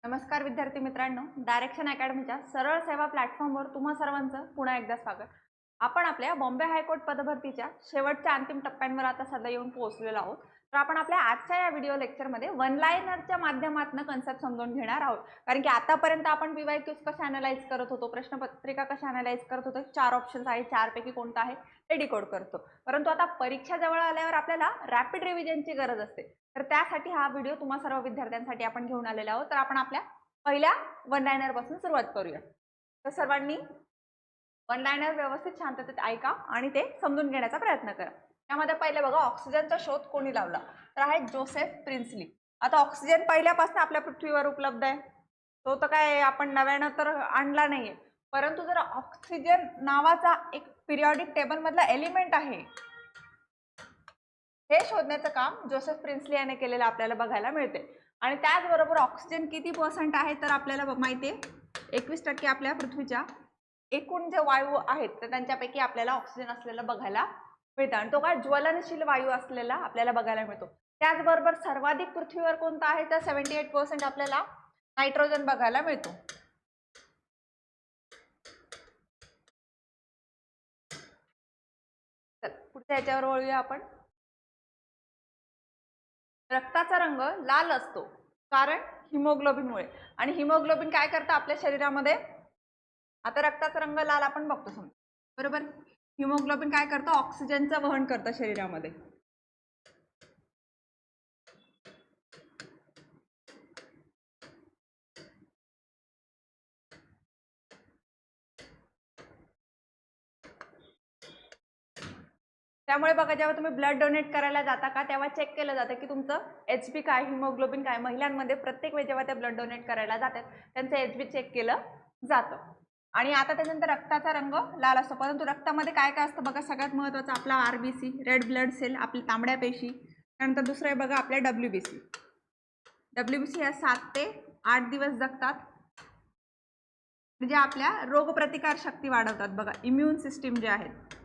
नमस्कार विद्यार्थी मित्रांनो, डायरेक्शन अकॅडमीच्या सरळ सेवा प्लॅटफॉर्मवर तुम्हा सर्वांचं पुन्हा एकदा स्वागत. आपण आपल्या बॉम्बे हायकोर्ट पदभरतीच्या शेवटच्या अंतिम टप्प्यांवर आता सध्या येऊन पोहोचलेलो आहोत. तर आपण आपल्या आजच्या या व्हिडिओ लेक्चरमध्ये वन लाइनरच्या माध्यमातून कन्सेप्ट समजून घेणार आहोत. कारण की आतापर्यंत आपण पीवायक्यूज कसे अनालाइज करत होतो, प्रश्नपत्रिका कशा अनालाइज करत होतो, 4 ऑप्शन्स आहेत, 4 पैकी कोणता आहे ते डिकोड करतो. परंतु आता परीक्षा जवळ आल्यावर आपल्याला रॅपिड रिव्हिजनची गरज असते. तर त्यासाठी हा व्हिडिओ तुम्हा सर्व विद्यार्थ्यांसाठी आपण घेऊन आलेलो आहोत. तर आपण आपल्या पहिल्या वन लाइनर पासून सुरुवात करूया. तर सर्वांनी वन लाइनर व्यवस्थित शांततेत ऐका आणि ते समजून घेण्याचा प्रयत्न करा. त्यामध्ये पहिले बघा, ऑक्सिजनचा शोध कोणी लावला? तर आहे जोसेफ प्रिन्सली. आता ऑक्सिजन पहिल्यापासून आपल्या पृथ्वीवर उपलब्ध आहे, तो तर काय आपण नव्यानं तर आणला नाहीये. परंतु जर ऑक्सिजन नावाचा एक पिरियॉडिक टेबल मधला एलिमेंट आहे, हे शोधण्याचं काम जोसेफ प्रिन्सली याने केलेलं आपल्याला बघायला मिळते. आणि त्याचबरोबर ऑक्सिजन किती % आहे तर आपल्याला माहिती आहे 21% आपल्या पृथ्वीच्या एकूण जे वायू आहेत तर त्यांच्यापैकी आपल्याला ऑक्सिजन असलेला बघायला मिळतं. आणि तो काय ज्वलनशील वायू असलेला आपल्याला बघायला मिळतो. त्याचबरोबर सर्वाधिक पृथ्वीवर कोणता आहे तर 78% आपल्याला नायट्रोजन बघायला मिळतो. तर पुढच्या याच्यावर वळूया आपण. रक्ताचा रंग लाल असतो कारण हिमोग्लोबिनमुळे. आणि हिमोग्लोबिन काय करतं आपल्या शरीरामध्ये? आता रक्ताचा रंग लाल आपण बघतो समजा, बरोबर. हिमोग्लोबिन काय करतं? ऑक्सिजनचं वहन करतं शरीरामध्ये. त्यामुळे बघा, जेव्हा तुम्ही ब्लड डोनेट करायला जाता का तेव्हा चेक केलं जातं की तुमचं HB काय, हिमोग्लोबिन काय. महिलांमध्ये प्रत्येक वेळी जेव्हा ते ब्लड डोनेट करायला जातात त्यांचं HB चेक केलं जातं. आणि आता त्यानंतर रक्ताचा रंग लाल असतो, परंतु रक्तामध्ये काय काय असतं बघा. सगळ्यात महत्त्वाचं आपला RBC, रेड ब्लड सेल, आपल्या तांबड्या पेशी. त्यानंतर दुसरं आहे बघा आपल्या WBC. WBC या 7 ते 8 दिवस जगतात, म्हणजे आपल्या रोगप्रतिकार शक्ती वाढवतात बघा, इम्युन सिस्टीम जे आहेत.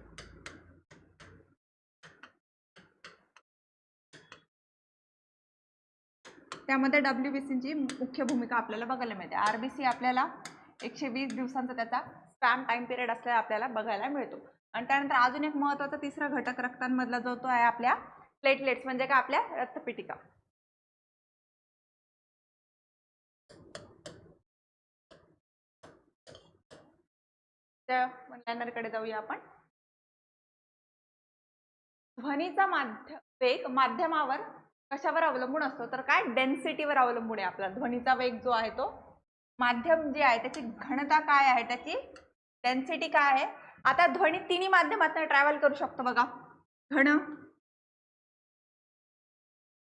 त्यामध्ये WBCची मुख्य भूमिका आपल्याला बघायला मिळते. RBC आपल्याला 120 दिवसांचा त्याचा स्पॅम टाइम पिरियड असलेला आपल्याला बघायला मिळतो. आणि त्यानंतर अजून एक महत्त्वाचा तिसरा घटक रक्तांमधला जो तो आहे आपल्या प्लेटलेट्स, म्हणजे का आपल्या रक्तपिटिका. कडे जाऊया आपण. ध्वनीचा वेग माध्यमावर कशावर अवलंबून असतो तर काय? डेन्सिटीवर अवलंबून आहे. आपला ध्वनीचा वेग जो आहे तो माध्यम जे आहे त्याची घनता काय आहे, त्याची डेन्सिटी काय आहे. आता ध्वनी तिन्ही माध्यमातून ट्रॅव्हल करू शकतो बघा, घन,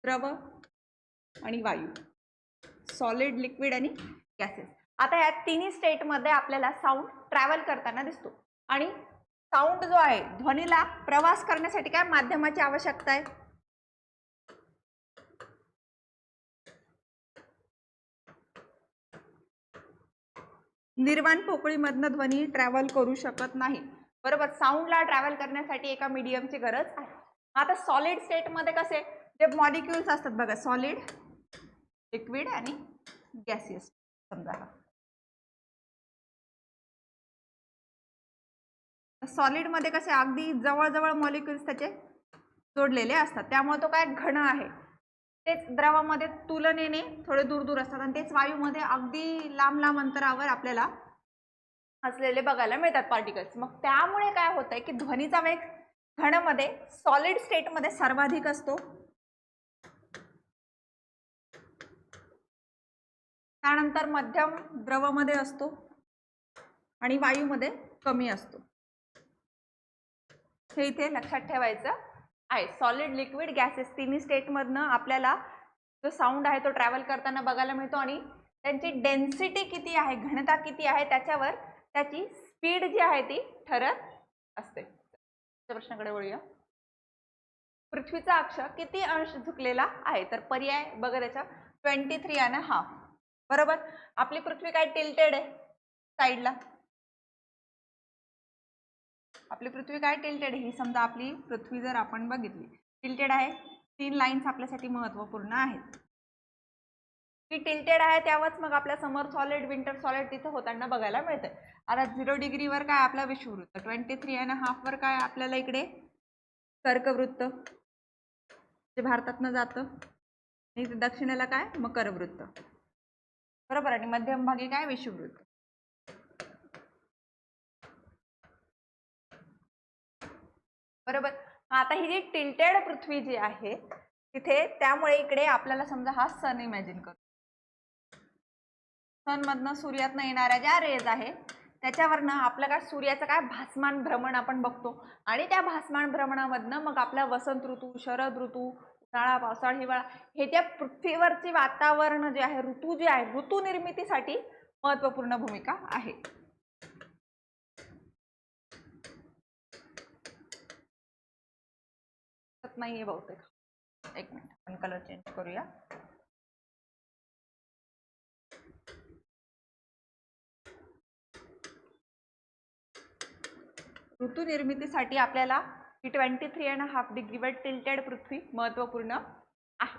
द्रव आणि वायू, सॉलिड, लिक्विड आणि गॅसेस. आता या तिन्ही स्टेटमध्ये आपल्याला साऊंड ट्रॅव्हल करताना दिसतो. आणि साऊंड जो आहे, ध्वनीला प्रवास करण्यासाठी काय माध्यमाची आवश्यकता आहे? निर्वाण पोकळीमधनं ध्वनी ट्रॅव्हल करू शकत नाही, बरोबर. साऊंडला ट्रॅव्हल करण्यासाठी एका मीडियमची गरज आहे. आता सॉलिड स्टेटमध्ये कसे जे मॉलिक्युल्स असतात बघा, सॉलिड, लिक्विड आणि गॅसियस. समजा सॉलिड मध्ये कसे अगदी जवळजवळ मॉलिक्युल्स त्याचे जोडलेले असतात, त्यामुळे तो काय घन आहे. तेच द्रवामध्ये तुलनेने थोडे दूर दूर असतात आणि तेच वायूमध्ये अगदी लांब लांब अंतरावर आपल्याला असलेले बघायला मिळतात पार्टिकल्स. मग त्यामुळे काय होतंय की ध्वनीचा वेग घनमध्ये, सॉलिड स्टेटमध्ये सर्वाधिक असतो, त्यानंतर मध्यम द्रवमध्ये असतो आणि वायूमध्ये कमी असतो. हे इथे लक्षात ठेवायचं आहे. सॉलिड, लिक्विड, गॅसेस तिन्ही स्टेटमधनं आपल्याला जो साऊंड आहे तो ट्रॅव्हल करताना बघायला मिळतो. आणि त्यांची डेन्सिटी किती आहे, घनता किती आहे, त्याच्यावर त्याची स्पीड जी आहे ती ठरत असते. प्रश्नाकडे वळूया. पृथ्वीचा अक्ष किती अंश झुकलेला आहे तर पर्याय बघा त्याचा 23.5. बरोबर. आपली पृथ्वी काय टिल्टेड आहे साईडला. आपली पृथ्वी काय टिल्टेड आहे, ही समजा आपली पृथ्वी जर आपण बघितली टिल्टेड आहे. 3 लाईन्स आपल्यासाठी महत्त्वपूर्ण आहेत. ती टिल्टेड आहे त्यावरच मग आपल्या समर सॉलिड विंटर सॉलिड तिथे होताना बघायला मिळते. आता 0 डिग्रीवर काय आपला विषुववृत्त, 23.5 वर काय आपल्याला इकडे कर्कवृत्त जे भारतातनं जातं, आणि दक्षिणेला काय मकर वृत्त, बरोबर, आणि मध्यभागी काय विषुववृत्त. बरोबर. आता ही जी टिल्टेड पृथ्वी जी आहे तिथे, त्यामुळे इकडे आपल्याला समजा हा सन इमॅजिन करू. सन मधनं सूर्यातनं येणाऱ्या ज्या रेज आहे त्याच्यावरनं आपलं काय सूर्याचं काय भासमान भ्रमण आपण बघतो, आणि त्या भासमान भ्रमणामधनं मग आपला वसंत ऋतू, शरद ऋतू, उन्हाळा, पावसाळा, हिवाळा हे ज्या पृथ्वीवरची वातावरण जे आहे, ऋतू जे आहे, ऋतू निर्मितीसाठी महत्त्वपूर्ण भूमिका आहे. नाहीये बहुतेक, एक मिनिट आपण कलर चेंज करूया. ऋतू निर्मितीसाठी आपल्याला ही 23.5 डिग्रीवर टिल्टेड पृथ्वी महत्त्वपूर्ण आहे.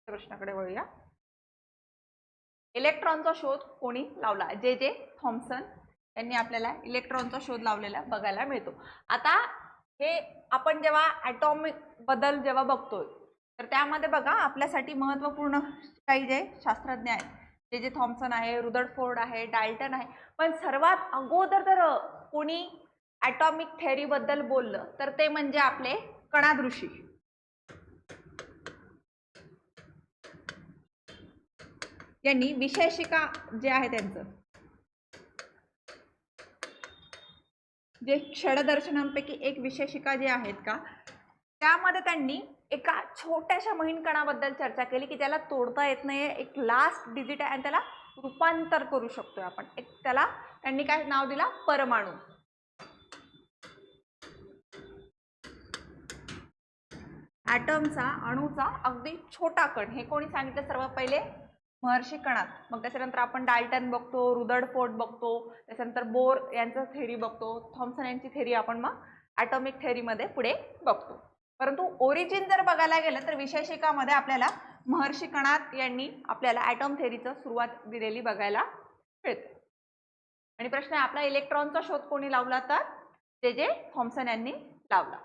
प्रश्नाकडे वळूया. इलेक्ट्रॉनचा शोध कोणी लावला? जे थॉम्सन यांनी आपल्याला इलेक्ट्रॉनचा शोध लावलेला बघायला मिळतो. आता हे आपण जेव्हा ॲटॉमिक बद्दल जेव्हा बघतोय तर त्यामध्ये बघा आपल्यासाठी महत्त्वपूर्ण काही जे शास्त्रज्ञ आहेत, जे थॉम्सन आहे, रुदरफोर्ड आहे, डाल्टन आहे, पण सर्वात अगोदर तर कोणी ॲटॉमिक थेअरी बद्दल बोललं तर ते म्हणजे आपले कणाद ऋषी. यांनी विशेषिका जे आहे त्यांचं जे क्षणदर्शनांपैकी एक विशेषिका जे आहेत का, त्यामध्ये त्यांनी एका छोट्याशा महीन कणाबद्दल चर्चा केली की त्याला तोडता येत नाही, एक लास्ट डिजिट आहे आणि त्याला रूपांतर करू शकतोय आपण. एक त्याला त्यांनी काय नाव दिला? परमाणू. ॲटमचा, अणूचा अगदी छोटा कण, हे कोणी सांगितलं? सर्वात पहिले महर्षी कणाद. मग त्याच्यानंतर आपण डाल्टन बघतो, रुदरफोर्ड बघतो, त्याच्यानंतर बोर यांचं थेअरी बघतो, थॉम्सन यांची थेअरी आपण मग ॲटॉमिक थेअरीमध्ये पुढे बघतो. परंतु ओरिजिन जर बघायला गेलं तर विशेषिकामध्ये आपल्याला महर्षी कणाद यांनी आपल्याला ॲटॉम थेअरीचं सुरुवात दिलेली बघायला मिळते. आणि प्रश्न आहे आपला, इलेक्ट्रॉनचा शोध कोणी लावला? तर जे थॉम्सन यांनी लावला.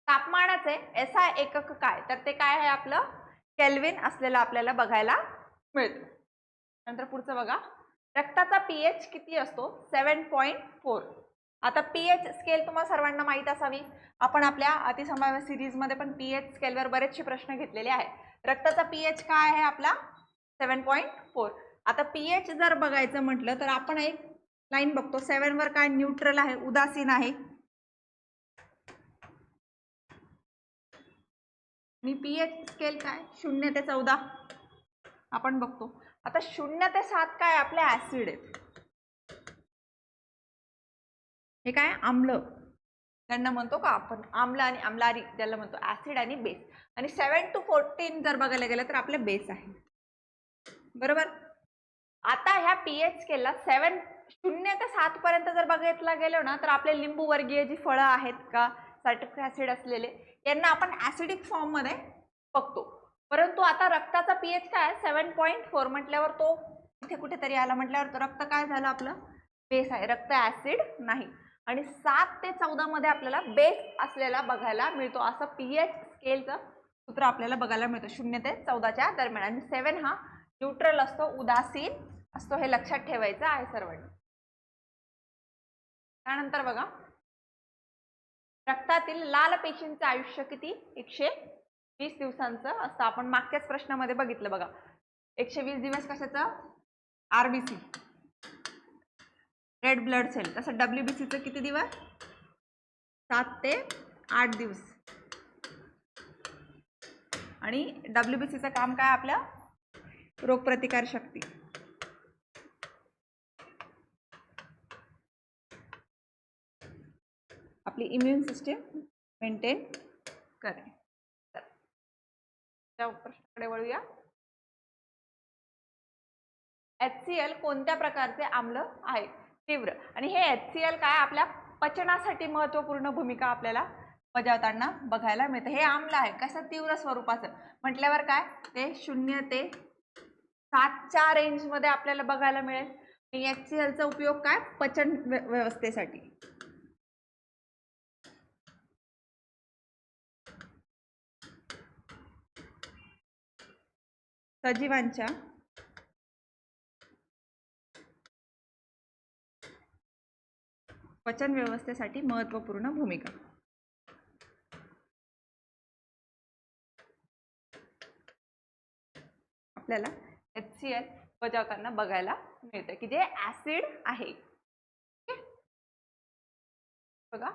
तापमानाचे SI एकक काय? तर ते काय आहे आपलं? केल्विन असलेलं आपल्याला बघायला मिळतं. नंतर पुढचं बघा, रक्ताचा pH किती असतो? 7.4. आता pH स्केल तुम्हाला सर्वांना माहीत असावी. आपण आपल्या अतिसंभाव्य सिरीजमध्ये पण pH स्केलवर बरेचसे प्रश्न घेतलेले आहेत. रक्ताचा pH काय आहे आपला? 7.4. आता pH जर बघायचं म्हटलं तर आपण एक लाईन बघतो. 7 वर काय? न्यूट्रल आहे, उदासीन आहे. आणि pH स्केल काय? 0 ते 14 आपण बघतो. आता 0 ते 7 काय? आपले ऍसिड आहेत. हे काय? आम्ल त्यांना म्हणतो का आपण? आम्ल आणि आम्लारी ज्याला म्हणतो, ऍसिड आणि बेस. आणि 7 to 14 जर बघायला गेलं तर आपले बेस आहे. बरोबर. आता ह्या pH स्केलला 0 ते 7 पर्यंत जर बघितलं गेलो ना तर आपले लिंबू वर्गीय जी फळं आहेत का, सायट्रिक ऍसिड असलेले, यांना आपण ऍसिडिक फॉर्म मध्ये बघतो. परंतु आता रक्ताचा pH काय? 7.4 म्हटल्यावर तो इथे कुठेतरी आला, म्हटल्यावर तो रक्त काय झालं? आपलं बेस आहे, रक्त ऍसिड नाही. आणि 7 ते 14 मध्ये आपल्याला बेस असलेला बघायला मिळतो. असं pH स्केलचं सूत्र आपल्याला बघायला मिळतं 0 ते 14च्या दरम्यान. आणि 7 हा न्यूट्रल असतो, उदासीन असतो, हे लक्षात ठेवायचं आहे सर्वांनी. त्यानंतर बघा, रक्तातील लाल पेशींचं आयुष्य किती? 120 दिवसांचं असतं. आपण मागच्याच प्रश्नामध्ये बघितलं बघा, 120 दिवस कशाचं? RBC, red blood cell. तसं WBCचं किती दिवस? 7 ते 8 दिवस. आणि WBCचं काम काय? आपलं रोगप्रतिकार शक्ती. आपली इम्युन सिस्टीम मेंटेन करणे. त्या प्रश्नाकडे वळूया. HCl कोणत्या प्रकारचे आम्ल आहे? तीव्र. आणि हे HCl काय? आपल्या पचनासाठी महत्त्वपूर्ण भूमिका आपल्याला बजावताना बघायला मिळतं. हे आम्ल आहे, कसं तीव्र स्वरूपाचं म्हटल्यावर काय ते 0 ते 7च्या रेंजमध्ये आपल्याला बघायला मिळेल. HCl चा उपयोग काय पचन व्यवस्थेसाठी. सजीवांच्या पचन व्यवस्थेसाठी महत्त्वपूर्ण भूमिका. आपल्याला HCl बजावताना बघायला मिळतं की जे ऍसिड आहे. बघा,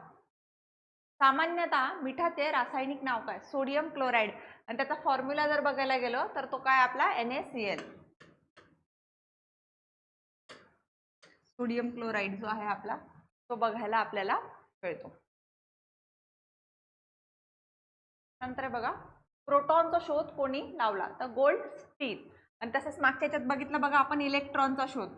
सामान्यतः मिठाचे रासायनिक नाव काय सोडियम क्लोराईड आणि त्याचा फॉर्म्युला जर बघायला गेलो तर तो काय आपला NaCl. सोडियम क्लोराईड जो आहे आपला तो बघायला आपल्याला मिळतो. नंतर बघा, प्रोटॉनचा शोध कोणी लावला तर गोल्डस्टीन. आणि तसंच मागच्या याच्यात बघितलं बघा आपण इलेक्ट्रॉनचा शोध.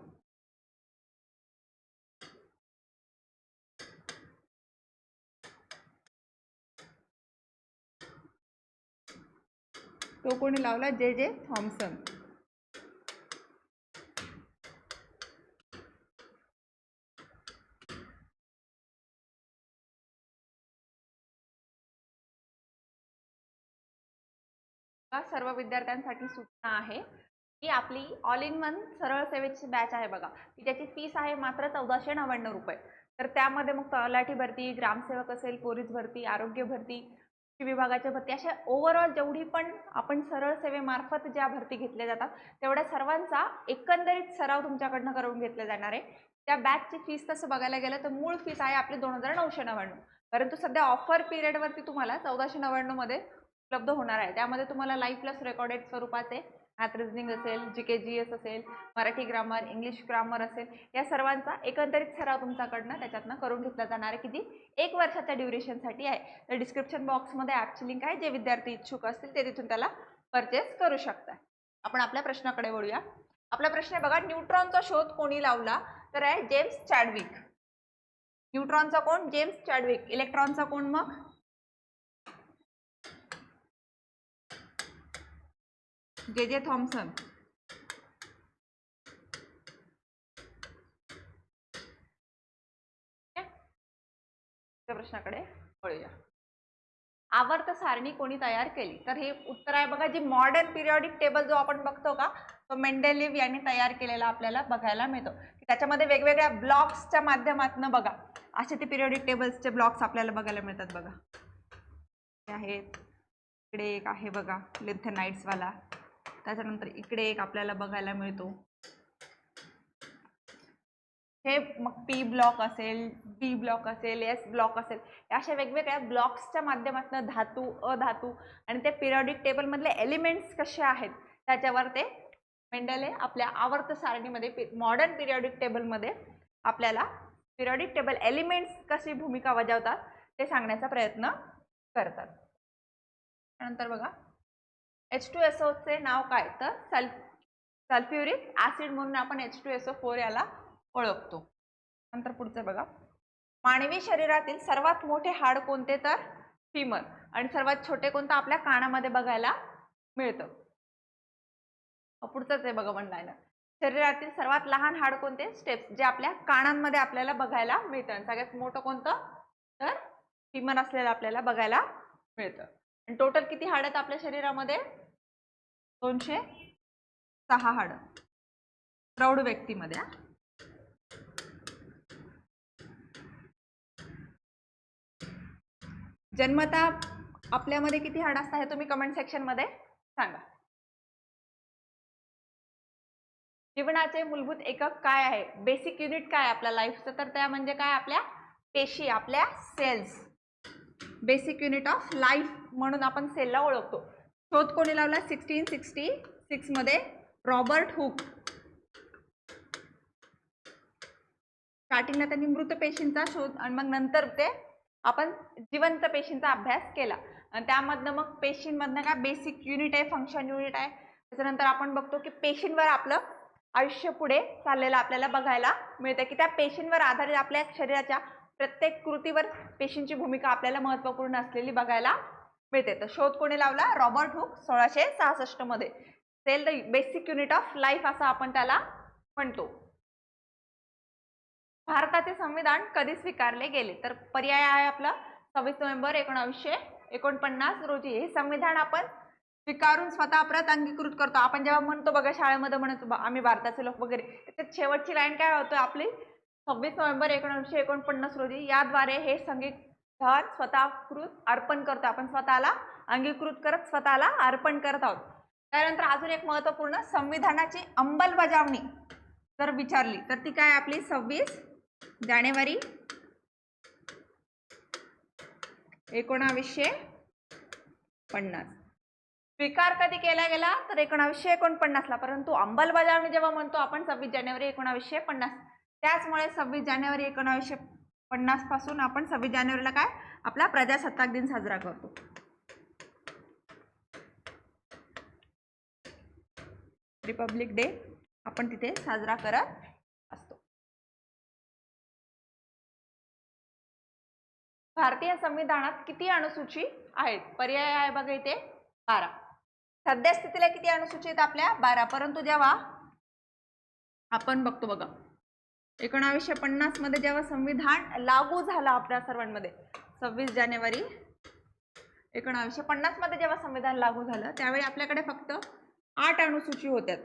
तो कोणी लावला J.J. थॉम्सन. सर्व विद्यार्थ्यांसाठी सूचना आहे की आपली ऑल इन वन सरळ सेवेची बॅच आहे बघा, की त्याची फीस आहे मात्र 1499 रुपये. तर त्यामध्ये मग तलाठी भरती, ग्रामसेवक असेल, पोलीस भरती, आरोग्य भरती, कृषी विभागाच्या भरती, अशा ओव्हरऑल जेवढी पण आपण सरळ सेवेमार्फत ज्या भरती घेतल्या जातात तेवढ्या सर्वांचा एकंदरीत सराव तुमच्याकडनं करून घेतला जाणार आहे. त्या बॅचची फीस तसं बघायला गेलं तर मूळ फीस आहे आपली 2999, परंतु सध्या ऑफर पिरियडवरती तुम्हाला 1499 मध्ये उपलब्ध होणार आहे. त्यामध्ये तुम्हाला लाईव्ह प्लस रेकॉर्डेड स्वरूपाचे मॅथ रिझनिंग असेल, GK GS असेल, मराठी ग्रामर, इंग्लिश ग्रामर असेल, या सर्वांचा एकंदरीत सराव तुमच्याकडनं त्याच्यातनं करून घेतला जाणार आहे, किती 1 वर्षाच्या ड्युरेशनसाठी आहे. तर डिस्क्रिप्शन बॉक्समध्ये ॲपची लिंक आहे, जे विद्यार्थी इच्छुक असतील ते तिथून त्याला परचेस करू शकता. आपण आपल्या प्रश्नाकडे वळूया. आपला प्रश्न आहे बघा, न्यूट्रॉनचा शोध कोणी लावला तर आहे जेम्स चॅडविक. न्यूट्रॉनचा कोण जेम्स चॅडविक. इलेक्ट्रॉनचा कोण मग J.J. थॉम्सन. प्रश्नाकडे वळूया. आवर्त सारणी कोणी तयार केली तर हे उत्तर आहे बघा, जी मॉडर्न पिरियॉडिक टेबल जो आपण बघतो का तो मेंडेलिव्ह यांनी तयार केलेला आपल्याला बघायला मिळतो. त्याच्यामध्ये वेगवेगळ्या ब्लॉक्सच्या माध्यमातून बघा असे ते पिरियॉडिक टेबल्सचे ब्लॉक्स आपल्याला बघायला मिळतात. बघा हे आहेत, इकडे एक आहे बघा लिन्थेनाइड्स वाला, त्याच्यानंतर इकडे एक आपल्याला बघायला मिळतो. हे मग P ब्लॉक असेल, B ब्लॉक असेल, S ब्लॉक असेल, अशा वेगवेगळ्या ब्लॉक्सच्या माध्यमातून धातू, अधातू आणि ते पिरियॉडिक टेबल मधले एलिमेंट्स कसे आहेत त्याच्यावर ते मेंडले आपल्या आवर्त सारणीमध्ये मॉडर्न पिरियॉडिक टेबलमध्ये आपल्याला पिरियॉडिक टेबल एलिमेंट्स कशी भूमिका बजावतात ते सांगण्याचा प्रयत्न करतात. त्यानंतर बघा, H2SO चे नाव काय तर सल्फ्युरिक ऍसिड म्हणून आपण H2SO4 याला ओळखतो. नंतर पुढचं बघा, मानवी शरीरातील सर्वात मोठे हाड कोणते तर फीमर आणि सर्वात छोटे कोणतं आपल्या कानामध्ये बघायला मिळतं. पुढचंच आहे बघा वन लाईनर, शरीरातील सर्वात लहान हाड कोणते स्टेप्स, जे आपल्या कानांमध्ये आपल्याला बघायला मिळतं. सगळ्यात मोठं कोणतं तर फीमर असलेलं आपल्याला बघायला मिळतं. आणि टोटल किती हाड आहेत आपल्या शरीरामध्ये 206 हाड प्रौढ व्यक्तीमध्ये. जन्मता आपल्यामध्ये किती हाड असतात हे तुम्ही कमेंट सेक्शन मध्ये सांगा. जीवनाचे मूलभूत एकक काय आहे, बेसिक युनिट काय आपल्या लाईफचं तर त्या म्हणजे काय आपल्या पेशी, आपल्या cells. Basic unit of life म्हणून आपण सेलला ओळखतो. शोध कोणी लावला 1666 मध्ये रॉबर्ट हुक. स्टार्टिंगला त्यांनी मृत पेशींचा शोध आणि मग नंतर ते आपण जिवंत पेशींचा अभ्यास केला आणि त्यामधनं मग पेशींमधनं काय बेसिक युनिट आहे, फंक्शन युनिट आहे. त्याच्यानंतर आपण बघतो की पेशींवर आपलं आयुष्य पुढे चाललेलं आपल्याला बघायला मिळतं, की त्या पेशींवर आधारित आपल्या शरीराच्या प्रत्येक कृतीवर पेशींची भूमिका आपल्याला महत्त्वपूर्ण असलेली बघायला मिळते. तर शोध कोणी लावला? रॉबर्ट हुक 1666 मध्ये. Cell the basic unit of life असं आपण त्याला म्हणतो. भारताचे संविधान कधी स्वीकारले गेले? तर पर्याय आहे आपला 26 नोव्हेंबर 1949 रोजी. हे संविधान आपण स्वीकारून स्वतः प्रत अंगीकृत करतो. आपण जेव्हा म्हणतो बघा शाळेमध्ये म्हणतो आम्ही भारताचे लोक वगैरे, त्याच्यात शेवटची लाईन काय होतं आपली? 26 नोव्हेंबर 1949 रोजी. याद्वारे हे संविधान स्वतःकृत अर्पण करतो. आपण स्वतःला अंगीकृत करत स्वतःला अर्पण करत आहोत. त्यानंतर अजून एक महत्त्वपूर्ण, संविधानाची अंमलबजावणी जर विचारली तर ती काय आपली? 26 जानेवारी 1950. स्वीकार कधी केला गेला? तर 1949 ला. परंतु अंमलबजावणी जेव्हा म्हणतो आपण 26 जानेवारी 1950. त्याचमुळे 26 जानेवारी 1950 पासून आपण 26 जानेवारीला काय आपला प्रजासत्ताक दिन साजरा करतो. रिपब्लिक डे आपण तिथे साजरा करत असतो. भारतीय संविधानात किती अनुसूची आहेत? पर्याय आहे बघा इथे 12. सध्या स्थितीला किती अनुसूची आहेत आपल्या? 12. परंतु जेव्हा आपण बघतो बघा 1950 मध्ये जेव्हा संविधान लागू झालं आपल्या सर्वांमध्ये, 26 जानेवारी 1950 मध्ये जेव्हा संविधान लागू झालं त्यावेळी आपल्याकडे फक्त 8 अनुसूची होत्या.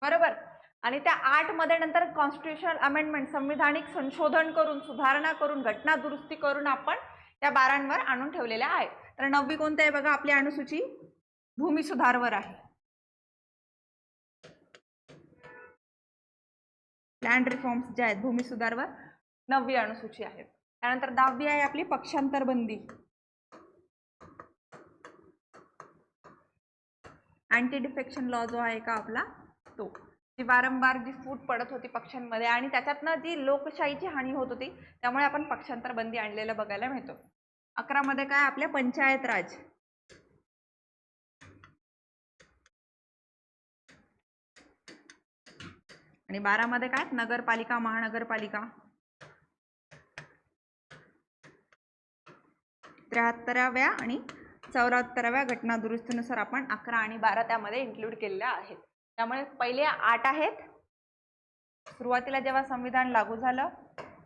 बरोबर. आणि त्या 8 मध्ये नंतर कॉन्स्टिट्यूशनल अमेंडमेंट, संविधानिक संशोधन करून, सुधारणा करून, घटना दुरुस्ती करून आपण त्या 12वर आणून ठेवलेल्या आहेत. तर 9वी कोणती आहे बघा आपली अनुसूची? भूमी सुधारवर आहे. लँड रिफॉर्म्स जे आहेत भूमी सुधारवर 9वी अनुसूची आहे. त्यानंतर 10वी आहे आपली पक्षांतर बंदी, अँटी डिफेक्शन लॉ जो आहे का आपला तो, जी वारंवार जी फूट पडत होती पक्षांमध्ये आणि त्याच्यातनं जी लोकशाहीची हानी होत होती त्यामुळे आपण पक्षांतर बंदी आणलेलं बघायला मिळतो. 11 मध्ये काय आपल्या पंचायत राज, आणि 12 मध्ये काय नगरपालिका, महानगरपालिका. 73व्या आणि 74व्या घटना दुरुस्तीनुसार आपण 11 आणि 12 त्यामध्ये इन्क्लूड केलेल्या आहेत. त्यामुळे पहिले 8 आहेत. सुरुवातीला जेव्हा संविधान लागू झालं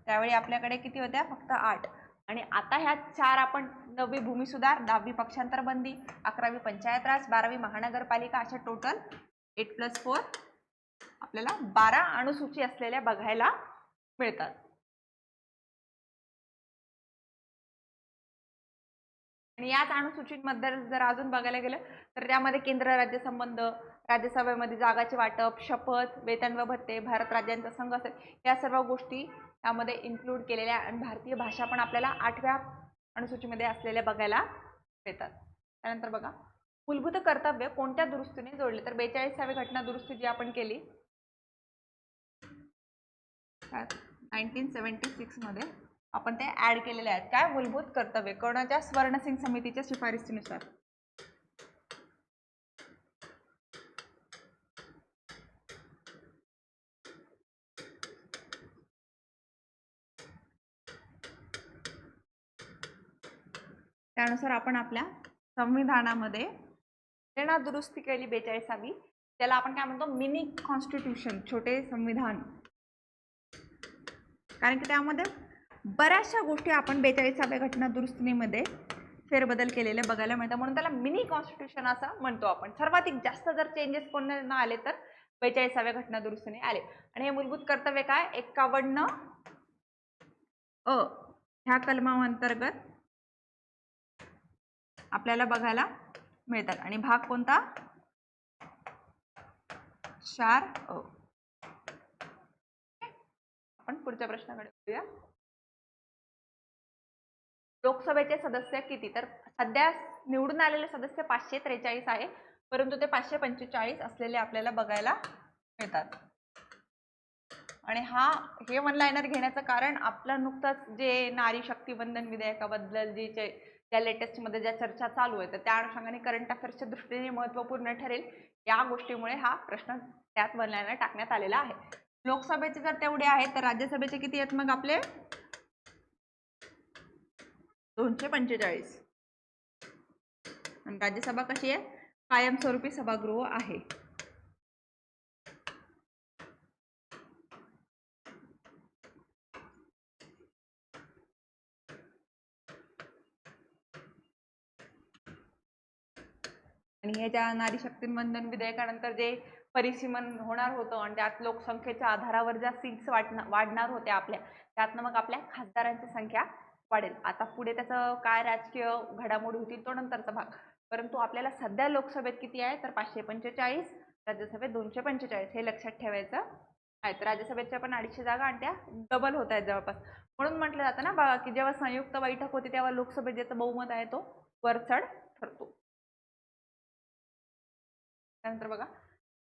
त्यावेळी आपल्याकडे किती होत्या? फक्त 8. आणि आता ह्या 4 आपण 9वी भूमी सुधार, 10वी पक्षांतर बंदी, 11वी पंचायत राज, 12वी महानगरपालिका, अशा टोटल 8+4 आपल्याला 12 अनुसूची असलेल्या बघायला मिळतात. आणि याच अनुसूचीमध्ये जर अजून बघायला गेलं तर त्यामध्ये केंद्र राज्य संबंध, राज्यसभेमध्ये जागाचे वाटप, शपथ, वेतन व भत्ते, भारत राज्यांचा संघ असेल, या सर्व गोष्टी त्यामध्ये इन्क्लूड केलेल्या. आणि भारतीय भाषा पण आपल्याला 8व्या अनुसूचीमध्ये असलेल्या बघायला मिळतात. त्यानंतर बघा मूलभूत कर्तव्य कोणत्या दुरुस्तीने जोडले? तर 42वी घटना दुरुस्ती जी आपण केली 1976 मध्ये आपण ते ऍड केलेले आहेत. काय? मूलभूत कर्तव्य. कोणाच्या? स्वर्णसिंग समितीच्या शिफारसीनुसार. त्यानुसार आपण आपल्या संविधानामध्ये घटना दुरुस्ती केली 42वी. त्याला आपण काय म्हणतो? मिनी कॉन्स्टिट्यूशन, छोटे संविधान. कारण की त्यामध्ये बऱ्याचशा गोष्टी आपण 42व्या घटना दुरुस्तीमध्ये फेरबदल केलेले बघायला मिळतात, म्हणून त्याला मिनी कॉन्स्टिट्यूशन असं म्हणतो आपण. सर्वाधिक जास्त जर चेंजेस कोण आले तर 42व्या घटना दुरुस्तीने आले. आणि हे मूलभूत कर्तव्य काय? 51 अ ह्या कलमांतर्गत आपल्याला बघायला मिळतात. आणि भाग कोणता? 4 अ. आपण पुढच्या प्रश्नाकडे वळूया. लोकसभेचे सदस्य किती? तर सध्या निवडून आलेले सदस्य 543 आहे, परंतु ते 545 असलेले आपल्याला बघायला मिळतात. आणि हे वन लायनर घेण्याचं कारण आपलं नुकतंच जे नारी शक्ती वंदन विधेयकाबद्दल ज्या लेटेस्टमध्ये ज्या चर्चा चालू आहे तर त्या अनुषंगाने करंट अफेअर्सच्या दृष्टीने महत्त्वपूर्ण ठरेल. या गोष्टीमुळे हा प्रश्न त्यात वन लायनर टाकण्यात आलेला आहे. लोकसभेचे जर तेवढे आहेत तर राज्यसभेचे किती आहेत मग आपले 245. आणि राज्यसभा कशी आहे? कायमस्वरूपी सभागृह आहे. आणि ह्याच्या नारी शक्ती वंदन विधेयकानंतर जे परिसीमन होणार होतं आणि त्यात लोकसंख्येच्या आधारावर ज्या सीट्स वाढणार होत्या आपल्या, त्यातनं मग आपल्या खासदारांची संख्या वाढेल. आता पुढे त्याचं काय राजकीय घडामोडी होती तो नंतरचा भाग. परंतु आपल्याला सध्या लोकसभेत किती आहे तर 545, राज्यसभेत 245 हे लक्षात ठेवायचं आहे. तर राज्यसभेच्या पण 250 जागा आणि त्या डबल होत आहेत जवळपास. म्हणून म्हटलं जातं ना बघा की जेव्हा संयुक्त बैठक होती तेव्हा लोकसभेत ज्याचं बहुमत आहे तो वरचढ ठरतो. त्यानंतर बघा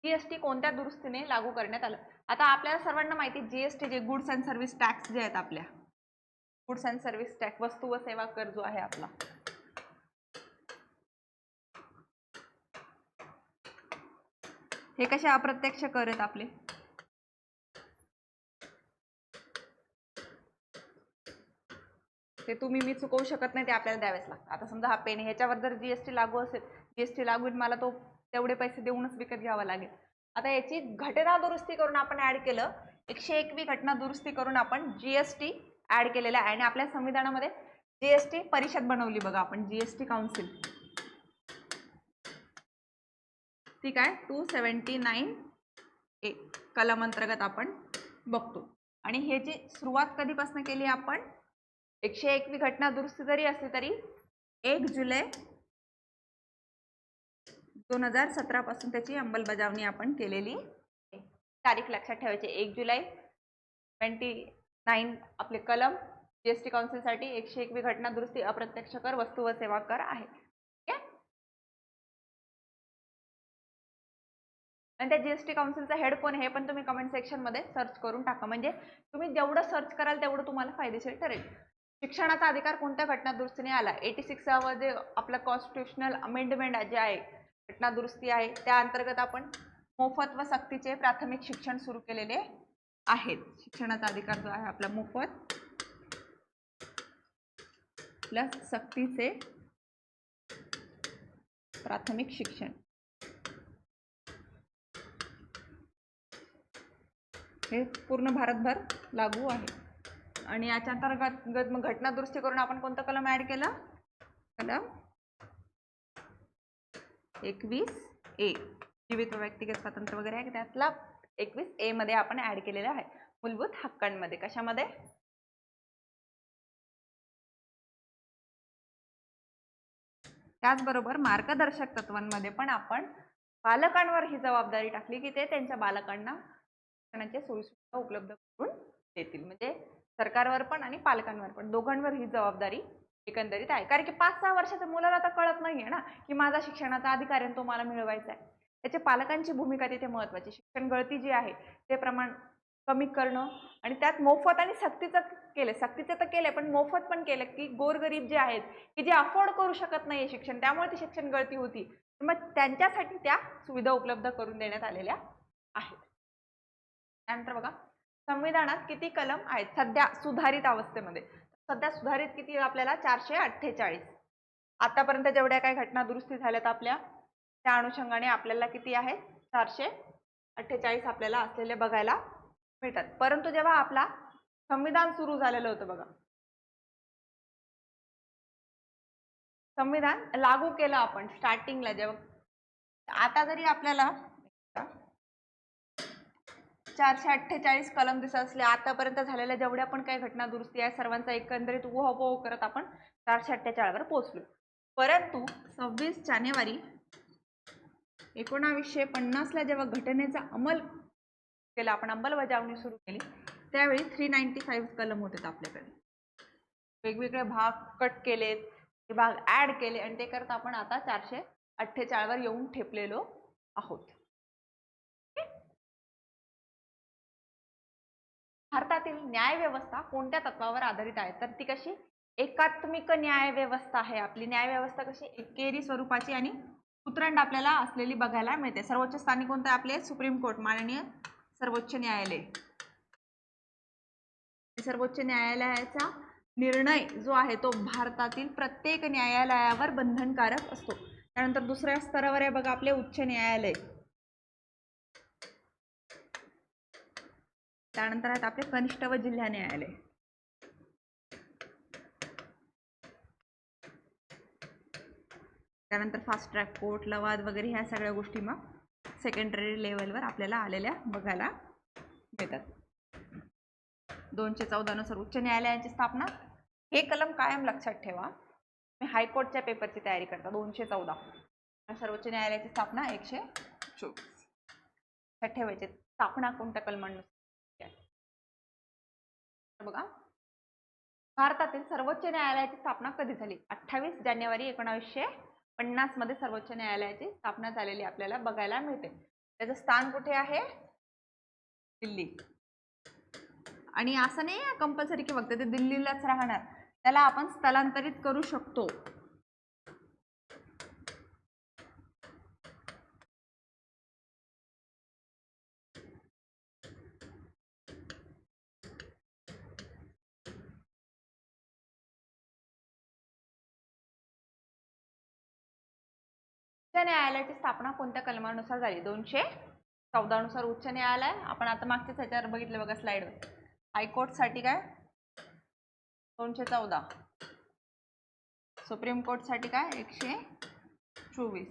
जीएसटी कोणत्या दुरुस्तीने लागू करण्यात आलं. आता आपल्याला सर्वांना माहिती जीएसटी जे गुड्स अँड सर्व्हिस टॅक्स जे आहेत आपल्या गुड्स अँड सर्व्हिस टॅक्स वस्तू व सेवा कर जो आहे आपला, हे कसे अप्रत्यक्ष कर आहेत आपले. ते तुम्ही मी चुकवू शकत नाही, ते आपल्याला द्यावेच लागतात. आता समजा हा पेन ह्याच्यावर जर जीएसटी लागू असेल, जीएसटी लागून मला तो तेवढे पैसे देऊनच विकत घ्यावा लागेल. आता याची घटना दुरुस्ती करून आपण ऍड केलं, 101वी घटना दुरुस्ती करून आपण जीएसटी ऍड केलेला आहे. आणि आपल्या संविधानामध्ये जीएसटी परिषद बनवली बघा आपण, जीएसटी काउन्सिल. ठीक आहे, 279A कलम अंतर्गत आपण बघतो. आणि ह्याची सुरुवात कधीपासून केली आपण? 101वी घटना दुरुस्ती जरी असली तरी 1 जुलै 2017 पासून त्याची अंमलबजावणी आपण केलेली आहे. तारीख लक्षात ठेवायची, 1 जुलै 29 आपले कलम जीएसटी काउन्सिलसाठी 101वी घटना दुरुस्ती अप्रत्यक्ष कर वस्तू व सेवा कर आहे. आणि त्या जीएसटी काउन्सिलचा हेड कोण हे पण तुम्ही कमेंट सेक्शन मध्ये सर्च करून टाका. म्हणजे तुम्ही जेवढं सर्च कराल तेवढं तुम्हाला फायदेशीर ठरेल. शिक्षणाचा अधिकार कोणत्या घटना दुरुस्तीने आला? 86वा जे आपलं कॉन्स्टिट्युशनल अमेंडमेंट जे आहे, घटना दुरुस्ती आहे, त्या अंतर्गत आपण मोफत व सक्तीचे प्राथमिक शिक्षण सुरू केलेले आहेत. शिक्षणाचा अधिकार जो आहे आपला मोफत प्लस सक्तीचे प्राथमिक शिक्षण, हे पूर्ण भारतभर लागू आहे. आणि याच्या अंतर्गत मग घटना दुरुस्ती करून आपण कोणतं कलम ऍड केलं? कलम 21A जीवित व व्यक्तिगत स्वातंत्र्य वगैरे आहे, त्यातला 21A मध्ये आपण ऍड केलेलं आहे. मूलभूत हक्कांमध्ये. कशामध्ये? त्याचबरोबर मार्गदर्शक तत्वांमध्ये पण आपण पालकांवर ही जबाबदारी टाकली की ते त्यांच्या बालकांना शिक्षणाच्या सोयीसुविधा उपलब्ध करून देतील. म्हणजे सरकारवर पण आणि पालकांवर पण, दोघांवर ही जबाबदारी एकंदरीत आहे. कारण की 5-6 वर्षाच्या मुलाला तर कळत नाहीये ना की माझा शिक्षणाचा अधिकार आहे तो मला मिळवायचा आहे. त्याच्या पालकांची भूमिका तिथे महत्वाची. शिक्षण गळती जी आहे ते प्रमाण कमी करणं आणि त्यात मोफत आणि सक्तीचं केलं. सक्तीचं तर केलंय पण मोफत पण केलं की गोरगरीब जे आहेत की जे अफोर्ड करू शकत नाहीये शिक्षण, त्यामुळे ती शिक्षण गळती होती, मग त्यांच्यासाठी त्या सुविधा उपलब्ध करून देण्यात आलेल्या आहेत. त्यानंतर बघा संविधानात किती कलम आहेत सध्या सुधारित अवस्थेमध्ये? सध्या सुधारित किती आपल्याला? 448. आतापर्यंत जेवढ्या काही घटना दुरुस्ती झाल्यात आपल्या त्या अनुषंगाने आपल्याला किती आहेत? 448 आपल्याला असलेले बघायला मिळतात. परंतु जेव्हा आपला संविधान सुरू झालेलं होतं बघा, संविधान लागू केलं आपण स्टार्टिंगला जेव्हा, आता जरी आपल्याला 448 कलम दिसत असले, आतापर्यंत झालेल्या जेवढ्या पण काही घटना दुरुस्ती आहे सर्वांचा एकंदरीत उहापोह करत आपण 448 वर पोहोचलो. परंतु 26 जानेवारी 1950 ला जेव्हा घटनेचा अंमल केला आपण, अंमलबजावणी सुरू केली, त्यावेळी 395 कलम होते आपल्याकडे. वेगवेगळे भाग कट केलेत, ते भाग ऍड केले आणि ते करत आपण आता 448 वर येऊन ठेपलेलो आहोत. भारतातील न्याय व्यवस्था कोणत्या तत्वावर आधारित आहे? तर ती कशी? एकात्मिक न्याय व्यवस्था आहे आपली. न्याय व्यवस्था कशी? एकेरी स्वरूपाची आणि उतरंड आपल्याला असलेली बघायला मिळते. सर्वोच्च स्थानी कोणतं आपले? सुप्रीम कोर्ट, माननीय सर्वोच्च न्यायालय. सर्वोच्च न्यायालयाचा निर्णय जो आहे तो भारतातील प्रत्येक न्यायालयावर बंधनकारक असतो. त्यानंतर दुसऱ्या स्तरावर आहे बघा आपले उच्च न्यायालय. त्यानंतर आहेत आपले कनिष्ठ व जिल्हा न्यायालय. त्यानंतर फास्ट ट्रॅक कोर्ट, लवाद वगैरे ह्या सगळ्या गोष्टी मग सेकंडरी लेवलवर आपल्याला आलेल्या बघायला मिळतात. 214 नुसार उच्च न्यायालयाची स्थापना. हे कलम कायम लक्षात ठेवा. मी हायकोर्टच्या पेपरची तयारी करता. 214 सर्वोच्च न्यायालयाची स्थापना 124 लक्षात ठेवायचे. स्थापना कोणत्या कलमानुसार बघा. भारतातील सर्वोच्च न्यायालयाची स्थापना कधी झाली? 28 जानेवारी 1950 मध्ये सर्वोच्च न्यायालयाची स्थापना झालेली आपल्याला बघायला मिळते. त्याचं स्थान कुठे आहे? दिल्ली. आणि असं नाही कंपल्सरी की फक्त ते दिल्लीलाच राहणार, त्याला आपण स्थलांतरित करू शकतो. उच्च न्यायालयाची स्थापना कोणत्या कलमानुसार झाली? 214 नुसार उच्च न्यायालय. आपण आता मागच्याच ह्याच्यावर बघितलं बघा स्लाइडवर. हायकोर्ट साठी काय 214, सुप्रीम कोर्ट साठी काय 124.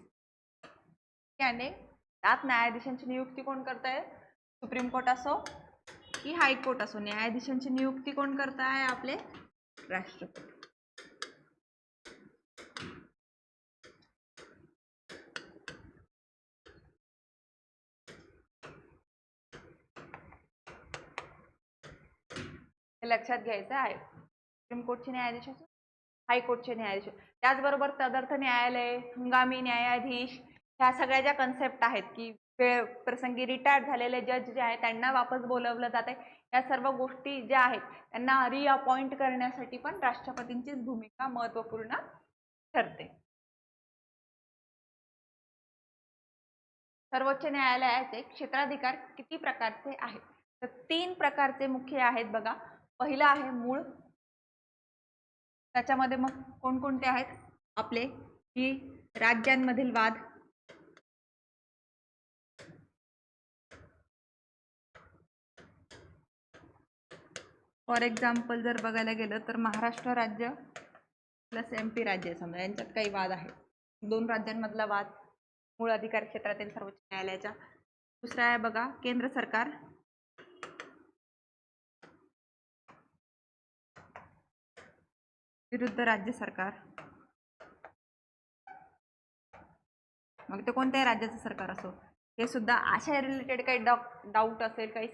याने त्यात न्यायाधीशांची नियुक्ती कोण करताय? सुप्रीम कोर्ट असो की हायकोर्ट असो, न्यायाधीशांची नियुक्ती कोण करताय? आपले राष्ट्रपती. हे लक्षात घ्यायचं आहे. सुप्रीम कोर्टचे न्यायाधीश असो, हायकोर्टचे न्यायाधीश. त्याचबरोबर तदर्थ न्यायालय, हंगामी न्यायाधीश ह्या सगळ्या ज्या कन्सेप्ट आहेत की प्रसंगी रिटायर्ड झालेले जज जे आहेत त्यांना वापस बोलवलं जाते, या सर्व गोष्टी ज्या आहेत त्यांना रिअपॉइंट करण्यासाठी पण राष्ट्रपतींचीच भूमिका महत्त्वपूर्ण ठरते. सर्वोच्च न्यायालयाचे क्षेत्राधिकार किती प्रकारचे आहेत? तर 3 प्रकारचे मुख्य आहेत बघा. पहिलं आहे मूळ. त्याच्यामध्ये मग कोणकोणते आहेत आपले की राज्यांमधील वाद, फॉर एक्झाम्पल जर बघायला गेलं तर महाराष्ट्र राज्य प्लस MP राज्य, समजा यांच्यात काही वाद आहे, 2 राज्यांमधला वाद मूळ अधिकार क्षेत्रातील सर्वोच्च न्यायालयाच्या. दुसरा आहे बघा केंद्र सरकार विरुद्ध राज्य सरकार. मग ते कोणत्याही राज्याचं सरकार असो, हे सुद्धा अशा रिलेटेड काही डाऊट असेल, काही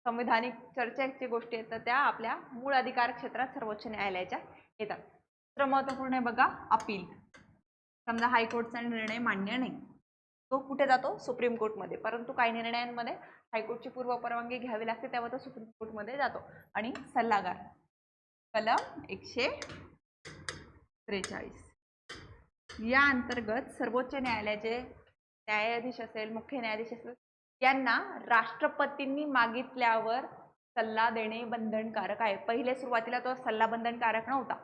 संविधानिक चर्चेची गोष्टी आहेत तर त्या आपल्या मूळ अधिकार क्षेत्रात सर्वोच्च न्यायालयाच्या येतात. तर महत्त्वपूर्ण आहे बघा अपील. समजा हायकोर्टचा निर्णय मान्य नाही, तो कुठे जातो? सुप्रीम कोर्टमध्ये. परंतु काही निर्णयांमध्ये हायकोर्टची पूर्व परवानगी घ्यावी लागते, तेव्हा तो सुप्रीम कोर्टमध्ये जातो. आणि सल्लागार कलम 143 या अंतर्गत सर्वोच्च न्यायालयाचे न्यायाधीश असेल, मुख्य न्यायाधीश असेल, यांना राष्ट्रपतींनी मागितल्यावर सल्ला देणे बंधनकारक आहे. पहिले सुरुवातीला तो सल्ला बंधनकारक नव्हता,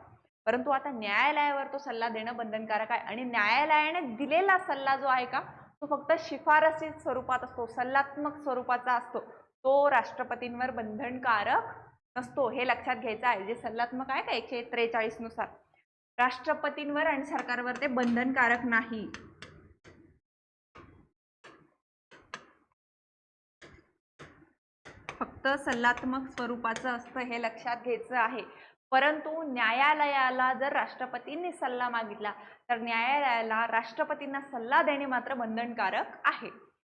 परंतु आता न्यायालयावर तो सल्ला देणं बंधनकारक आहे. आणि न्यायालयाने दिलेला सल्ला जो आहे का तो फक्त शिफारसी स्वरूपात असतो, सल्लात्मक स्वरूपाचा असतो, तो राष्ट्रपतींवर बंधनकारक नसतो. हे लक्षात घ्यायचं आहे. जे सल्लात्मक आहे का 143 नुसार राष्ट्रपतींवर आणि सरकारवर ते बंधनकारक नाही. फक्त सल्लात्मक स्वरूपाचं असतं, हे लक्षात घ्यायचं आहे. परंतु न्यायालयाला जर राष्ट्रपतींनी सल्ला मागितला तर न्यायालयाला राष्ट्रपतींना सल्ला देणे मात्र बंधनकारक आहे.